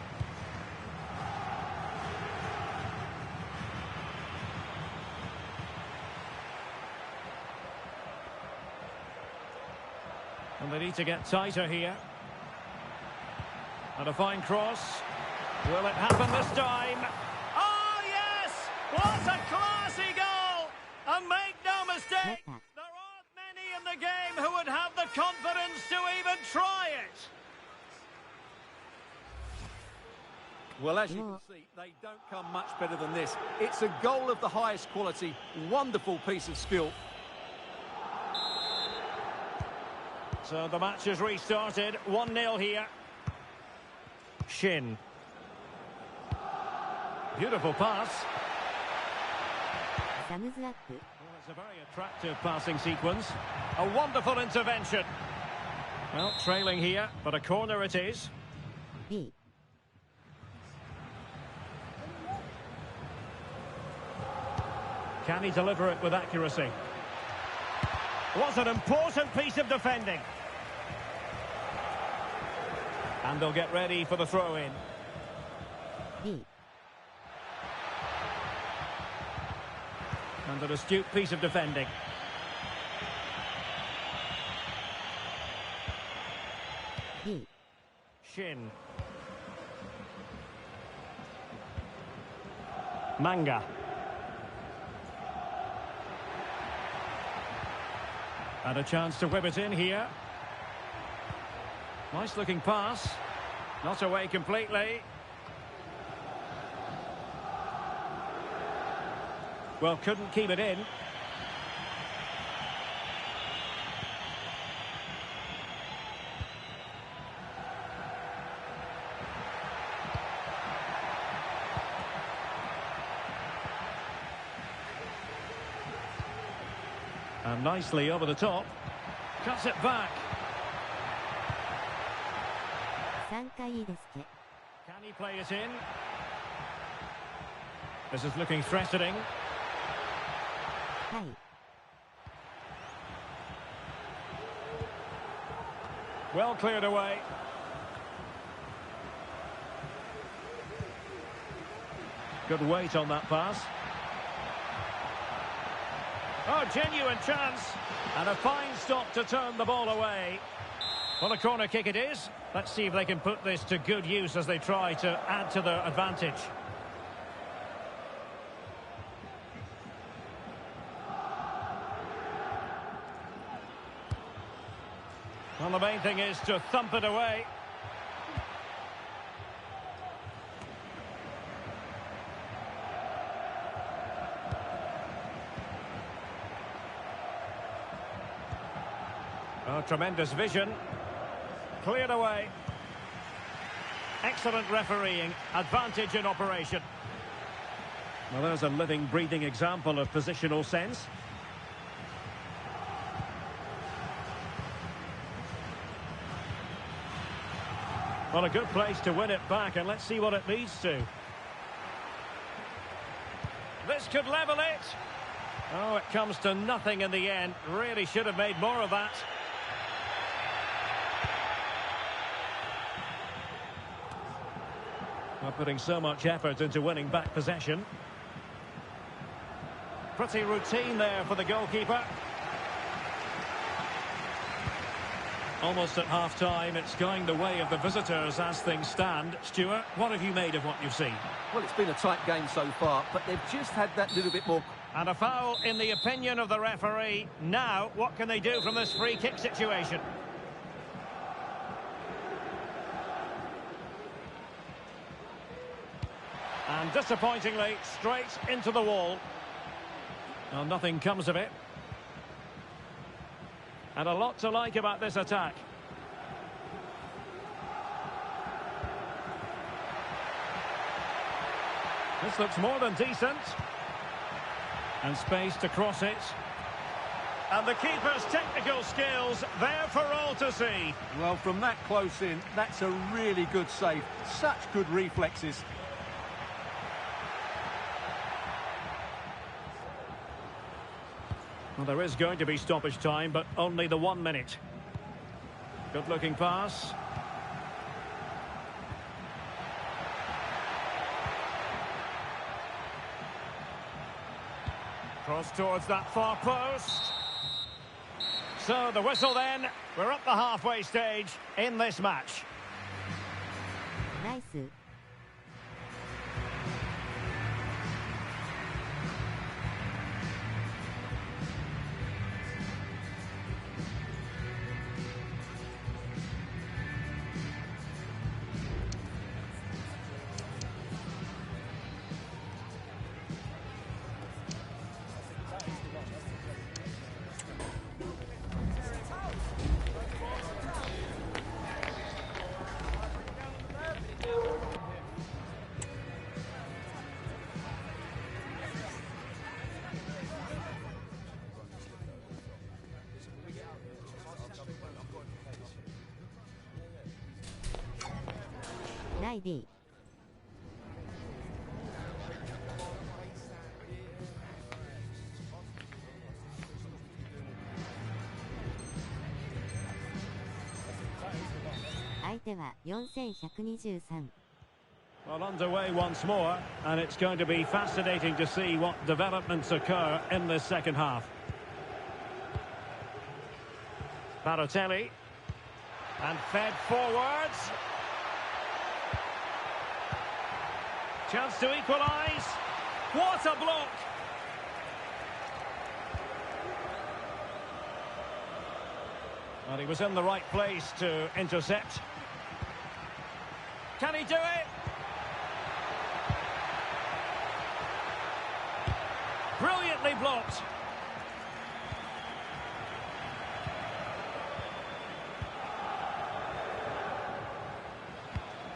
And they need to get tighter here. And a fine cross. Will it happen this time? Oh, yes! What a classy goal! And make no mistake, there aren't many in the game who would have the confidence to even try it. Well, as you can see, they don't come much better than this. It's a goal of the highest quality. Wonderful piece of skill. So the match has restarted. 1-0 here. Shin. Beautiful pass. Thumbs up. Well, it's a very attractive passing sequence. A wonderful intervention. Well, trailing here, but a corner it is. B. Can he deliver it with accuracy? What an important piece of defending. And they'll get ready for the throw-in. B. And an astute piece of defending. B. Shin. Manga. And a chance to whip it in here. Nice looking pass. Not away completely. Well, couldn't keep it in. And nicely over the top. Cuts it back. 3回いいですけ。 Can he play it in? This is looking threatening. はい。 Well cleared away. Good weight on that pass. Oh, genuine chance. And a fine stop to turn the ball away. Well, a corner kick it is. Let's see if they can put this to good use as they try to add to their advantage. Well, the main thing is to thump it away. Oh, tremendous vision. Cleared away. Excellent refereeing. Advantage in operation. Well, there's a living, breathing example of positional sense. Well, a good place to win it back, and let's see what it leads to. This could level it. Oh, it comes to nothing in the end. Really should have made more of that. Well, putting so much effort into winning back possession. Pretty routine there for the goalkeeper. Almost at half-time, it's going the way of the visitors as things stand. Stuart, what have you made of what you've seen? Well, it's been a tight game so far, but they've just had that little bit more. And a foul in the opinion of the referee. Now, what can they do from this free kick situation? And disappointingly, straight into the wall. Well, nothing comes of it. And a lot to like about this attack. This looks more than decent. And space to cross it. And the keeper's technical skills there for all to see. Well, from that close in, that's a really good save. Such good reflexes. Well, there is going to be stoppage time, but only the 1 minute. Good-looking pass. Cross towards that far post. So the whistle then. We're up the halfway stage in this match. Nice. D. Well, underway once more, and it's going to be fascinating to see what developments occur in this second half. Balotelli, and fed forwards. Chance to equalise. What a block! Well, he was in the right place to intercept. Can he do it? Brilliantly blocked.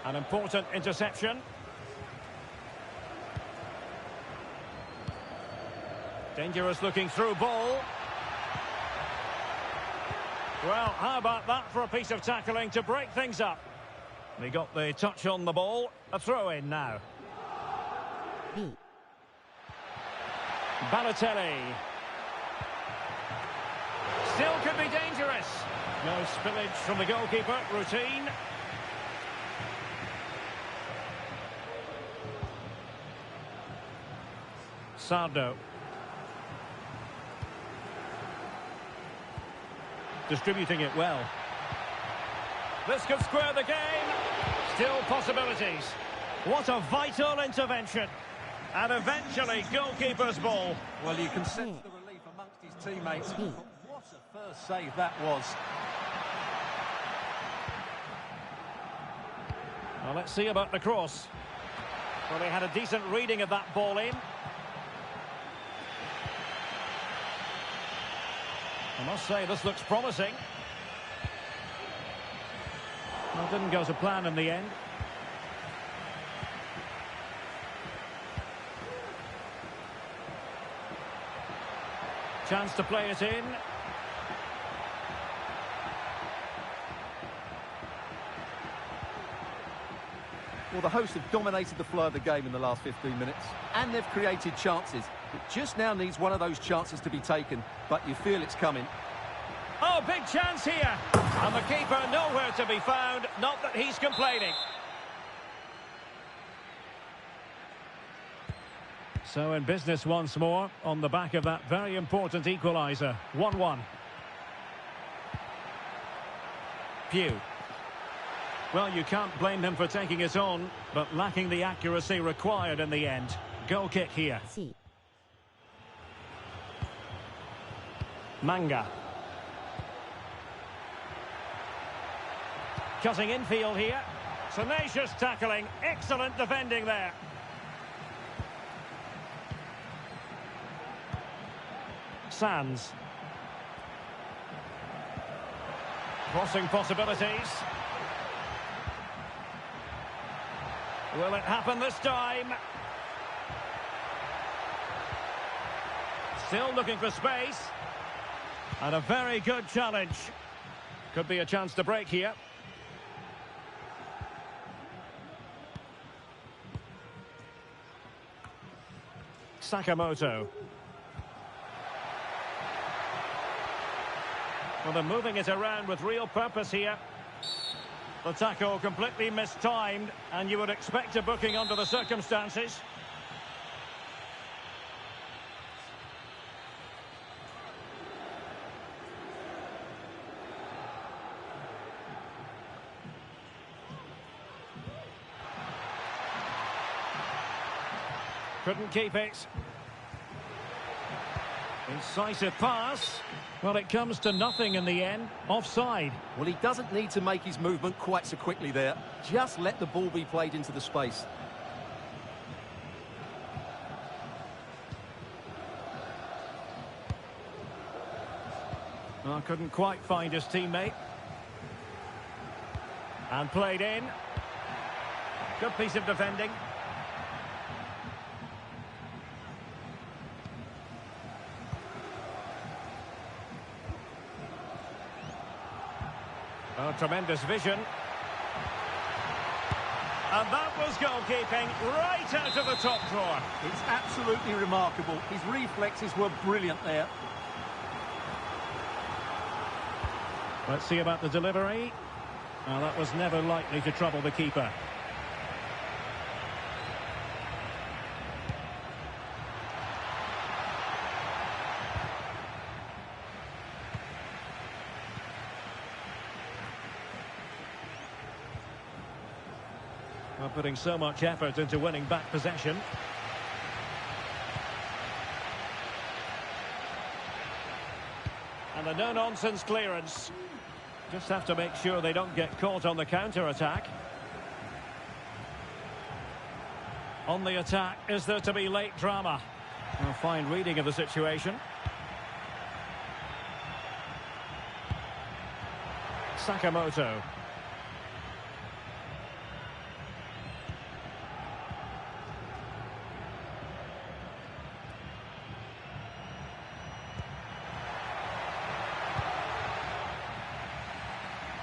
An important interception. Dangerous looking through ball. Well, how about that for a piece of tackling to break things up? He got the touch on the ball. A throw in now. B. Balotelli. Still could be dangerous. No spillage from the goalkeeper. Routine. Sardo. Distributing it well. This could square the game. Still possibilities. What a vital intervention. And eventually, goalkeeper's ball. Well, you can sense the relief amongst his teammates. What a first save that was. Well, let's see about the cross. Well, they had a decent reading of that ball in. I must say, this looks promising. Well, it didn't go to plan in the end. Chance to play it in. Well, the hosts have dominated the flow of the game in the last 15 minutes, and they've created chances. It just now needs one of those chances to be taken, but you feel it's coming. Oh, big chance here. And the keeper nowhere to be found. Not that he's complaining. So in business once more, on the back of that very important equaliser. 1-1. Pew. Well, you can't blame him for taking it on, but lacking the accuracy required in the end. Goal kick here. C. Manga. Cutting infield here. Tenacious tackling. Excellent defending there. Sands. Crossing possibilities. Will it happen this time? Still looking for space. And a very good challenge. Could be a chance to break here. Sakamoto. Well, they're moving it around with real purpose here. The tackle completely mistimed, and you would expect a booking under the circumstances. Couldn't keep it. Incisive pass. Well, it comes to nothing in the end. Offside. Well, he doesn't need to make his movement quite so quickly there. Just let the ball be played into the space. Well, couldn't quite find his teammate. And played in. Good piece of defending. Oh, tremendous vision. And that was goalkeeping right out of the top drawer. It's absolutely remarkable. His reflexes were brilliant there. Let's see about the delivery. Well, that was never likely to trouble the keeper. Well, putting so much effort into winning back possession. And a no-nonsense clearance. Just have to make sure they don't get caught on the counter-attack. On the attack, is there to be late drama? A fine reading of the situation. Sakamoto.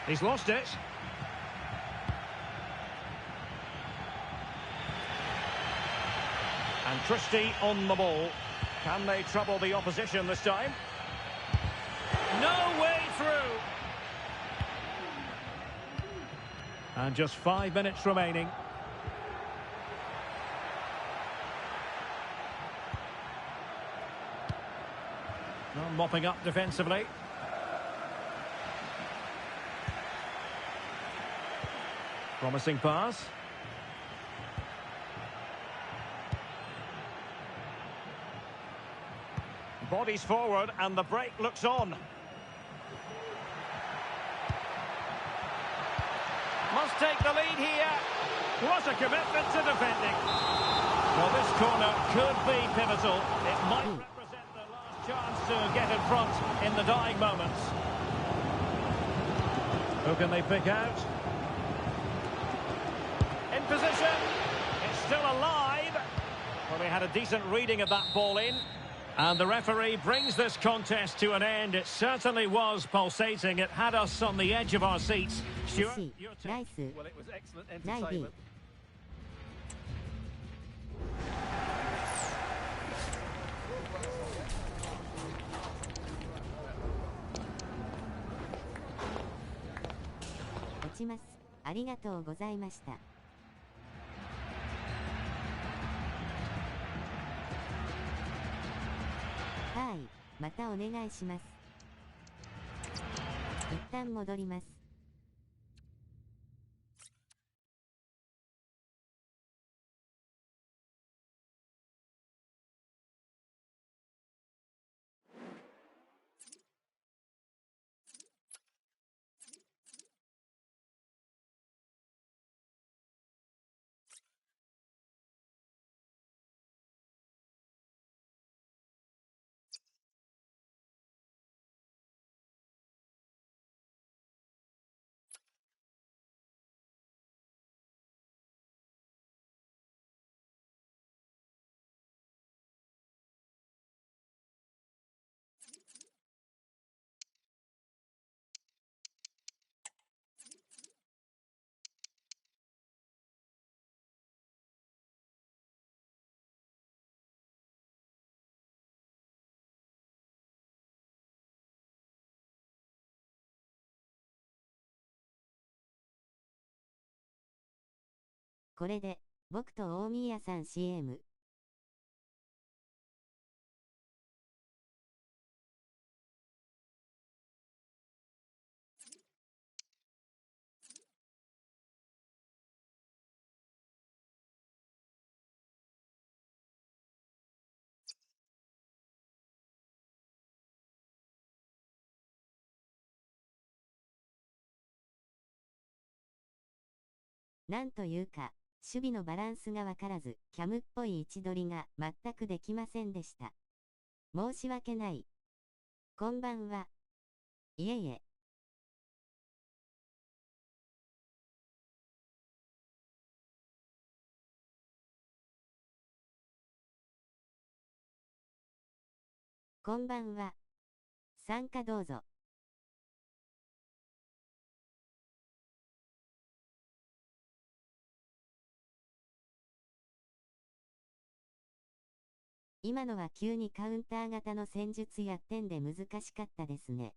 He's lost it. And Christie on the ball. Can they trouble the opposition this time? No way through. And just 5 minutes remaining. Well, mopping up defensively. Promising pass. Bodies forward and the break looks on. Must take the lead here. What a commitment to defending. Well, this corner could be pivotal. It might represent the last chance to get in front in the dying moments. Who can they pick out? In position. It's still alive. Well, they had a decent reading of that ball in. And the referee brings this contest to an end. It certainly was pulsating. It had us on the edge of our seats. Stuart, your take? Well, it was excellent entertainment. 落ちます。ありがとうございました。はい、またお願いします。一旦戻ります。これで、僕と大宮さん CM。なんというか、守備のバランスがわからず、キャムっぽい位置取りが全くできませんでした。申し訳ない。こんばんは。いえいえ。こんばんは。参加どうぞ。今のは急にカウンター型の戦術やってんで難しかったですね。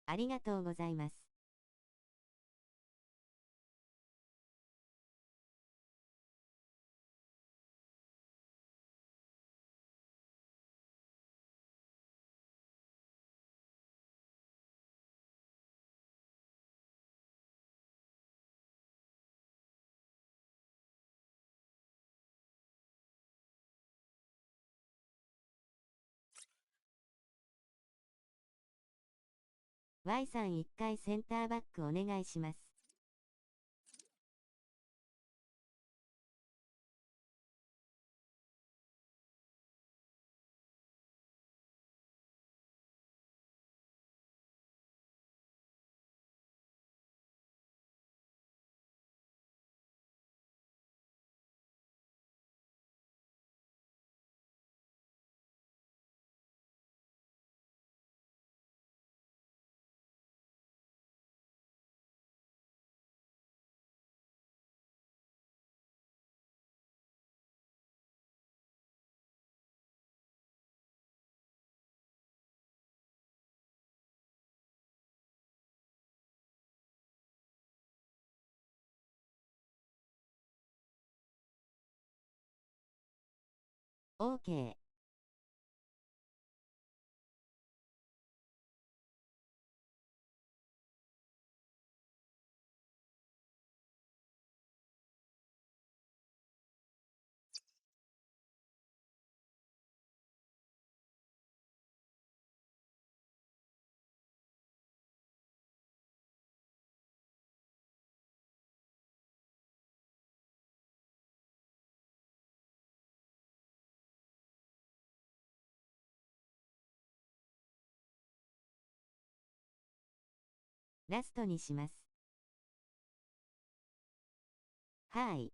ありがとうございます。Y さん一回センターバックお願いします。OK。ラストにします。はい。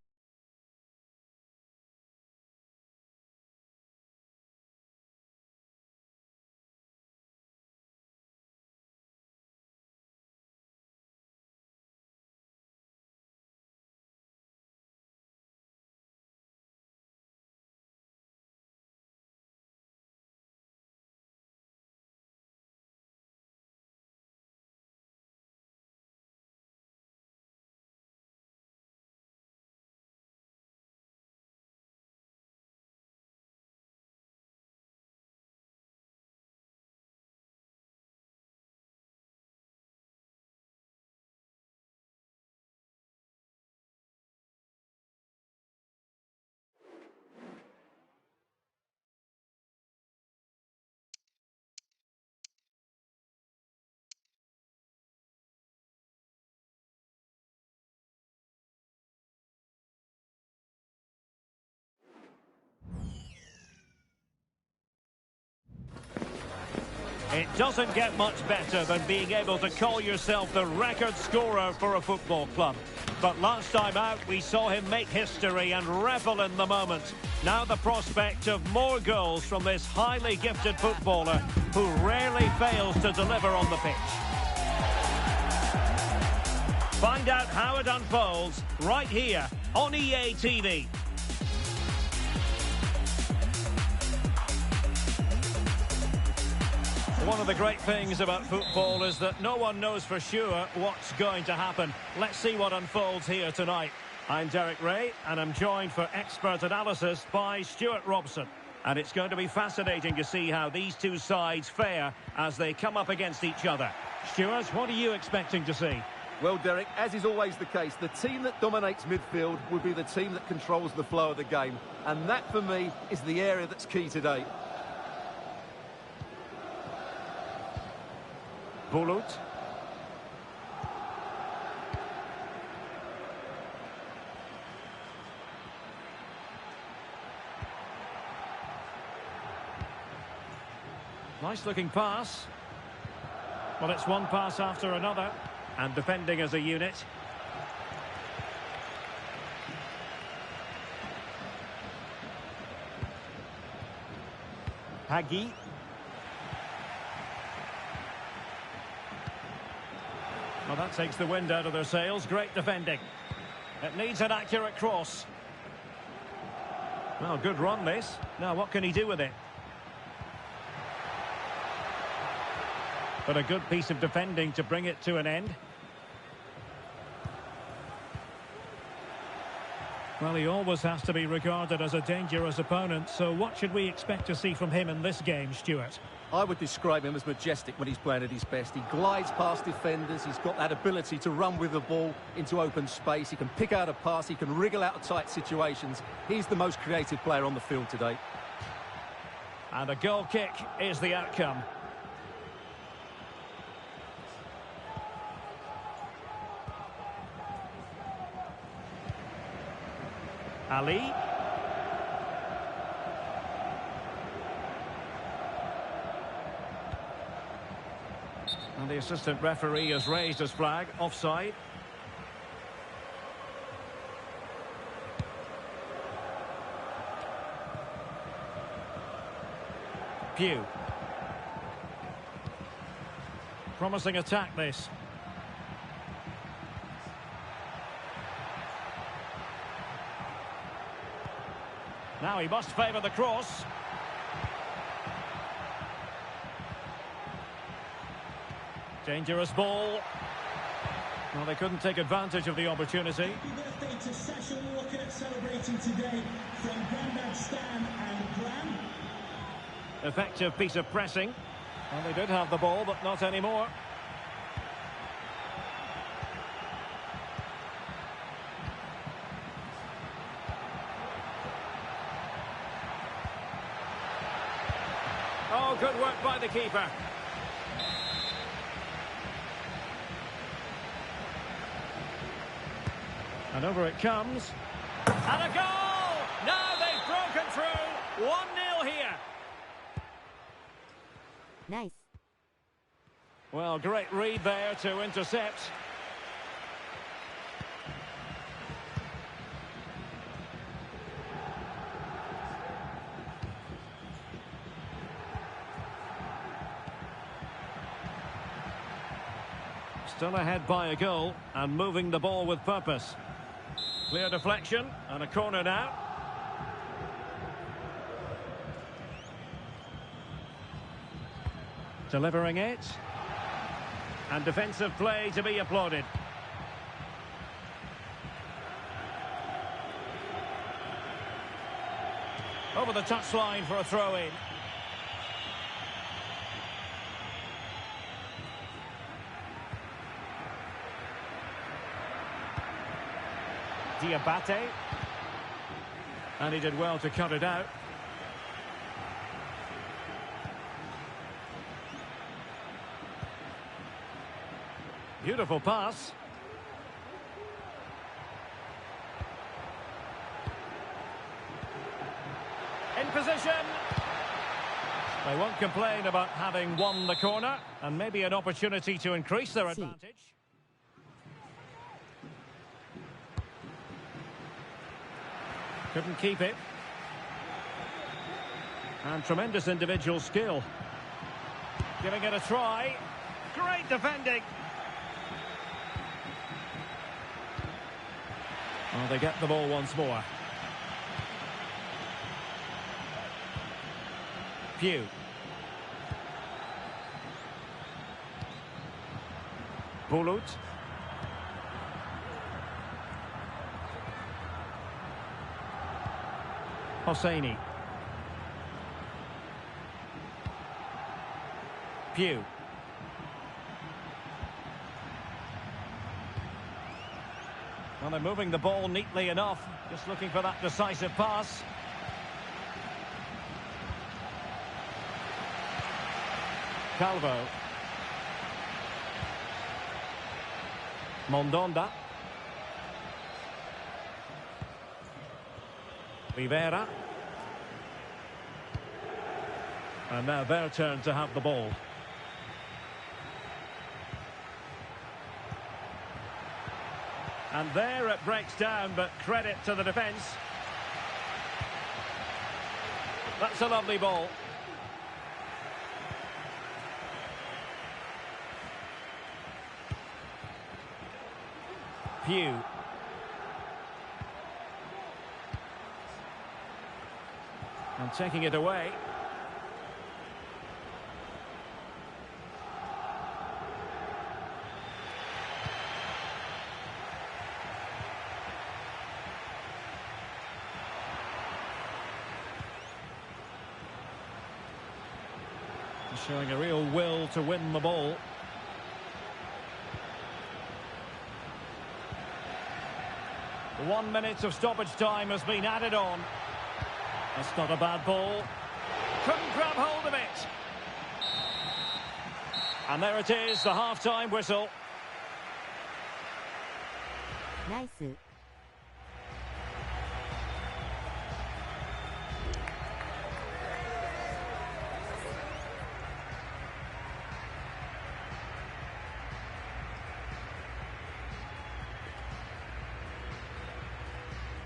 It doesn't get much better than being able to call yourself the record scorer for a football club. But last time out, we saw him make history and revel in the moment. Now the prospect of more goals from this highly gifted footballer who rarely fails to deliver on the pitch. Find out how it unfolds right here on EA TV. One of the great things about football is that no one knows for sure what's going to happen. Let's see what unfolds here tonight. I'm Derek Ray, and I'm joined for expert analysis by Stuart Robson. And it's going to be fascinating to see how these two sides fare as they come up against each other. Stuart, what are you expecting to see? Well, Derek, as is always the case, the team that dominates midfield will be the team that controls the flow of the game. And that, for me, is the area that's key today. Bulut. Nice looking pass. Well, it's one pass after another, and defending as a unit. Hagi. Well, that takes the wind out of their sails. Great defending. It needs an accurate cross. Well, good run this. Now, what can he do with it? But a good piece of defending to bring it to an end. Well, he always has to be regarded as a dangerous opponent, so what should we expect to see from him in this game, Stuart? I would describe him as majestic when he's playing at his best. He glides past defenders, he's got that ability to run with the ball into open space, he can pick out a pass, he can wriggle out of tight situations. He's the most creative player on the field today. And a goal kick is the outcome. Ali. And the assistant referee has raised his flag, offside. Pugh. Promising attack this. Now he must favour the cross. Dangerous ball. Well, they couldn't take advantage of the opportunity. Happy birthday to Sasha Walker, celebrating today from Grandad Stan and Gran. Effective piece of pressing. Well, they did have the ball, but not anymore. Oh, good work by the keeper. And over it comes. And a goal! Now they've broken through. 1-0 here.ナイス。Well, great read there to intercept. Still ahead by a goal and moving the ball with purpose. Clear deflection and a corner now. Delivering it. And defensive play to be applauded. Over the touchline for a throw-in. Diabate. And he did well to cut it out. Beautiful pass. In position. They won't complain about having won the corner, and maybe an opportunity to increase their advantage. Couldn't keep it. And tremendous individual skill. Giving it a try. Great defending. Well, they get the ball once more. Pugh. Bulut. Hosseini. Pugh. Well, they're moving the ball neatly enough. Just looking for that decisive pass. Calvo. Mondonda. Rivera. And now their turn to have the ball. And there it breaks down, but credit to the defence. That's a lovely ball. Pugh. And taking it away. Showing a real will to win the ball. The 1 minute of stoppage time has been added on. That's not a bad ball. Couldn't grab hold of it. And there it is, the half-time whistle. Nice.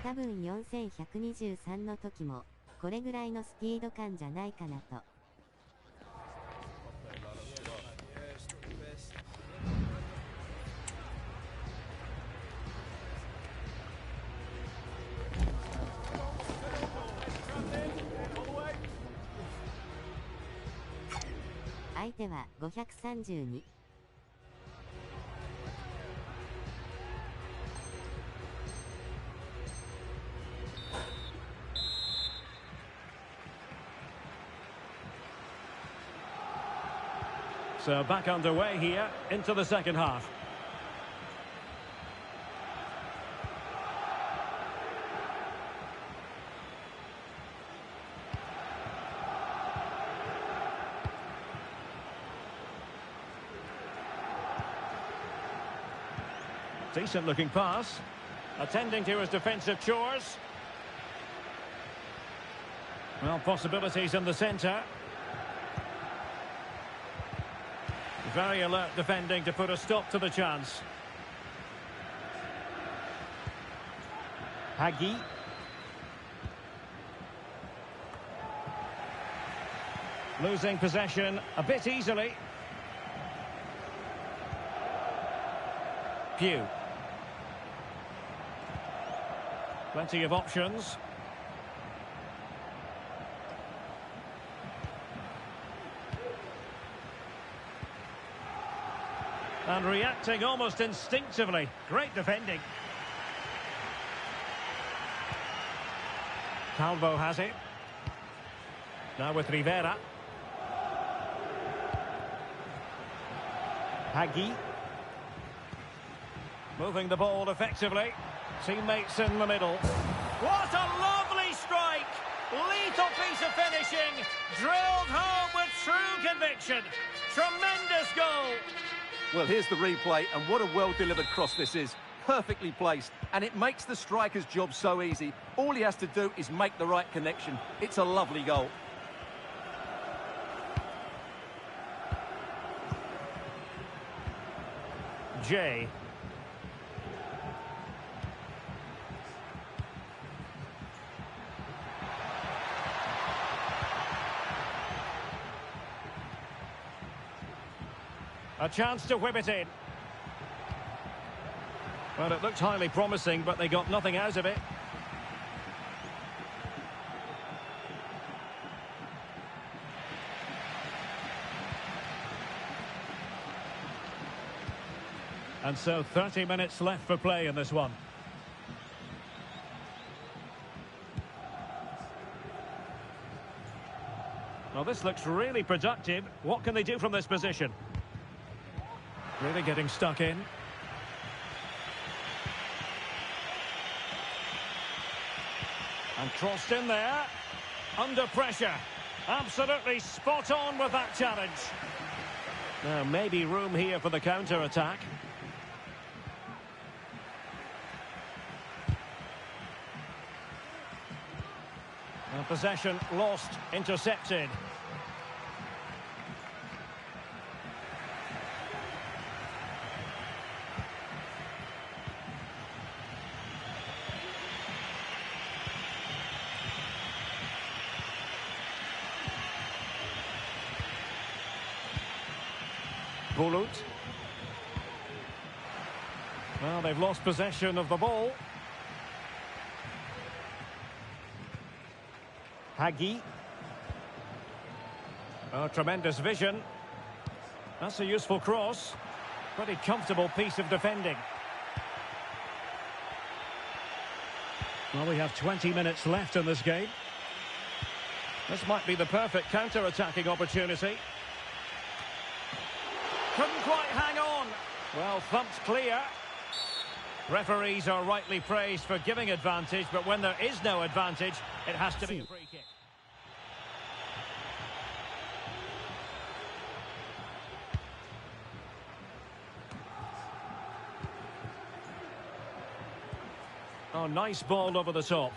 多分4123の時もこれぐらいのスピード感じゃないかなと。相手は532。So back underway here into the second half. Decent looking pass. Attending to his defensive chores. Well, possibilities in the centre. Very alert defending to put a stop to the chance. Hagi. Losing possession a bit easily. Pugh. Plenty of options. And reacting almost instinctively. Great defending. Calvo has it. Now with Rivera. Hagi. Moving the ball effectively. Teammates in the middle. What a lovely strike! Lethal piece of finishing. Drilled home with true conviction. Tremendous goal. Well, here's the replay, and what a well-delivered cross this is. Perfectly placed, and it makes the striker's job so easy. All he has to do is make the right connection. It's a lovely goal. Jay. A chance to whip it in. Well, it looked highly promising, but they got nothing out of it. And so 30 minutes left for play in this one. Well, this looks really productive. What can they do from this position? Really getting stuck in. And crossed in there. Under pressure. Absolutely spot on with that challenge. Now, maybe room here for the counter-attack. And possession lost, intercepted. Bulut. Well, they've lost possession of the ball. Hagi. Oh, tremendous vision. That's a useful cross. Pretty comfortable piece of defending. Well, we have 20 minutes left in this game. This might be the perfect counter-attacking opportunity. Couldn't quite hang on. Well, thumped clear. Referees are rightly praised for giving advantage, but when there is no advantage, it has to be a free kick. Oh, nice ball over the top.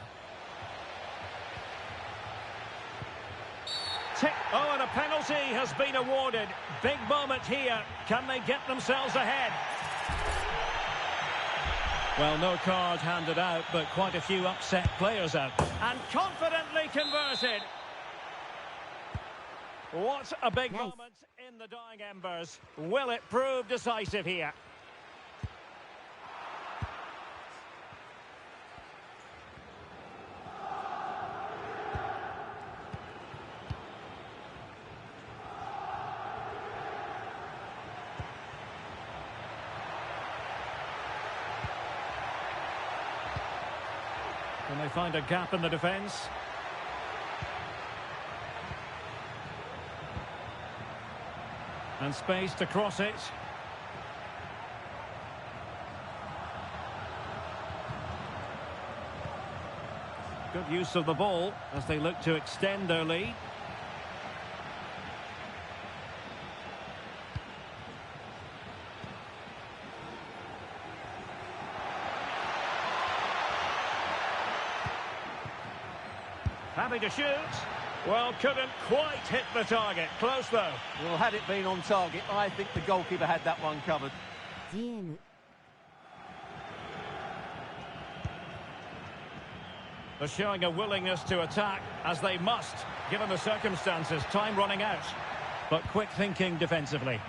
Oh, and a penalty has been awarded. Big moment here. Can they get themselves ahead? Well, no card handed out, but quite a few upset players out. And confidently converted. What a big moment in the dying embers. Will it prove decisive here? Can they find a gap in the defence? And space to cross it. Good use of the ball as they look to extend their lead. Happy to shoot. Well, couldn't quite hit the target. Close, though. Well, had it been on target, I think the goalkeeper had that one covered. GM They're showing a willingness to attack, as they must, given the circumstances. Time running out. But quick thinking defensively.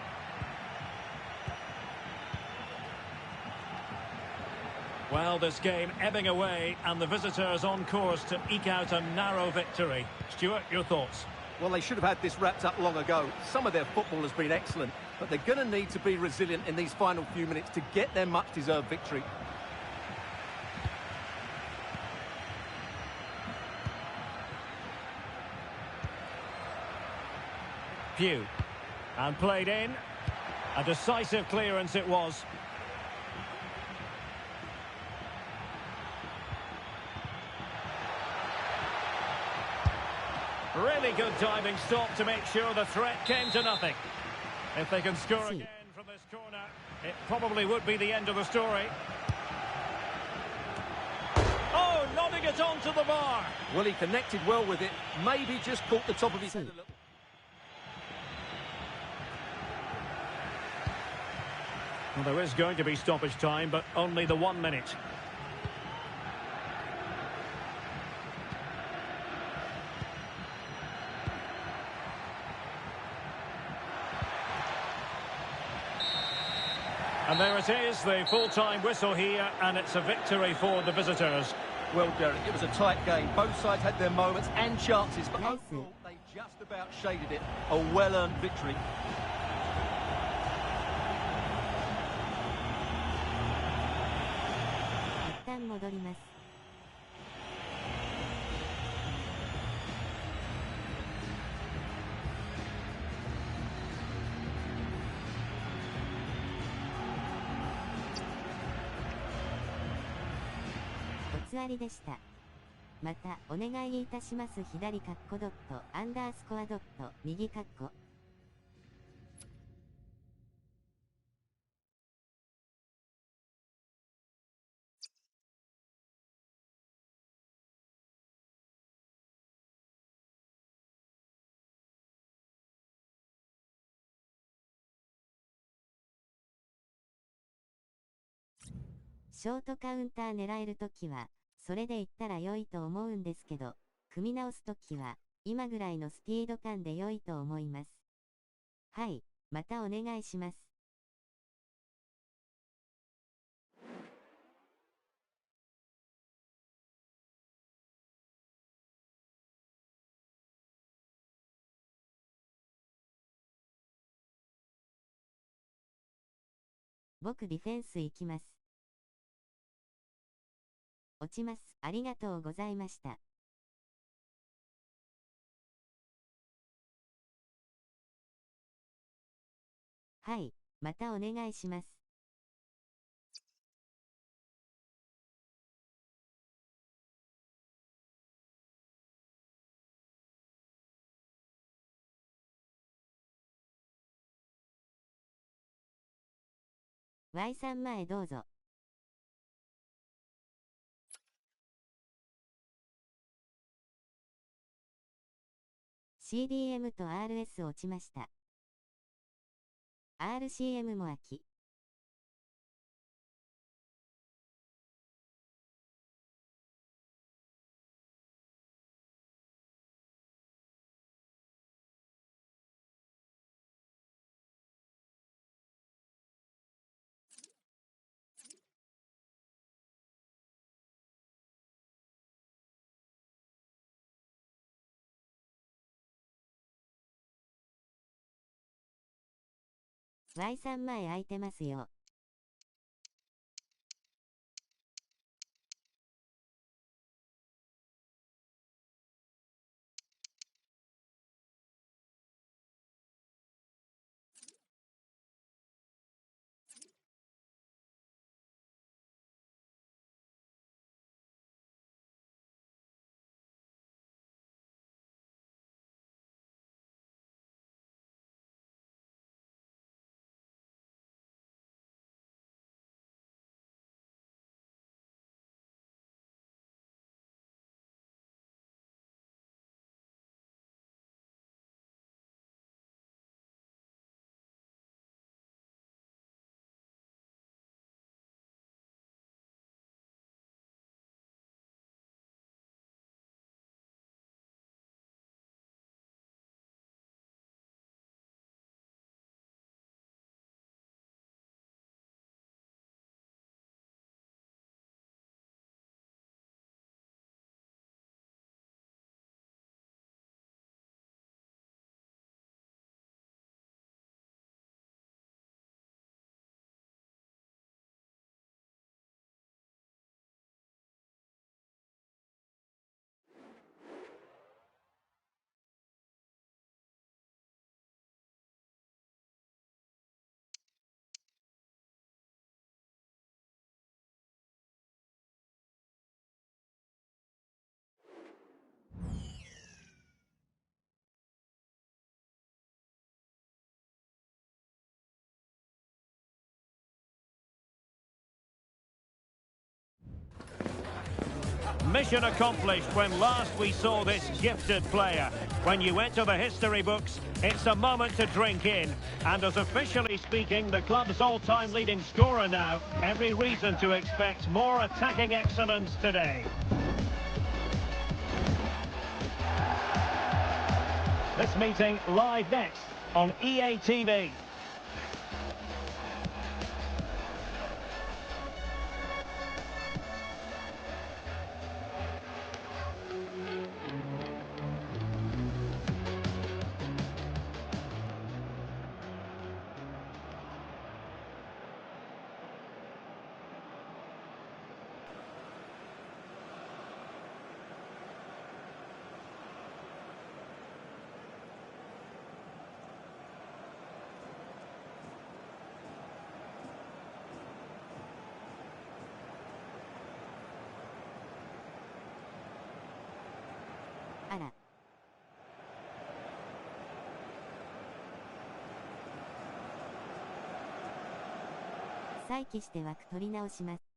Well, this game ebbing away, and the visitors on course to eke out a narrow victory. Stuart, your thoughts? Well, they should have had this wrapped up long ago. Some of their football has been excellent, but they're going to need to be resilient in these final few minutes to get their much-deserved victory. Pugh. And played in. A decisive clearance it was. Really good diving stop to make sure the threat came to nothing. If they can score again from this corner, it probably would be the end of the story. Oh, nodding it onto the bar. Well, he connected well with it. Maybe just caught the top of his head a little. Well, there is going to be stoppage time, but only the 1 minute. And there it is, the full-time whistle here, and it's a victory for the visitors. Well, Derek, it was a tight game. Both sides had their moments and chances, but Nice. overall, they just about shaded it. A well-earned victory.一旦戻ります。おつわりでした。またお願いいたします。左カッコドットアンダースコアドット右カッコショートカウンター狙えるときは、それで言ったら良いと思うんですけど、組み直すときは、今ぐらいのスピード感で良いと思います。はい、またお願いします。僕ディフェンス行きます。落ちます。ありがとうございました。はい、またお願いします。Y さん前どうぞ。CDM と RS 落ちました。RCM も空き。Y さん前空いてますよ。mission accomplished when last we saw this gifted player. When you enter the history books, it's a moment to drink in. And as officially speaking, the club's all-time leading scorer now, every reason to expect more attacking excellence today. This meeting live next on EA TV.あら。再起して枠取り直します。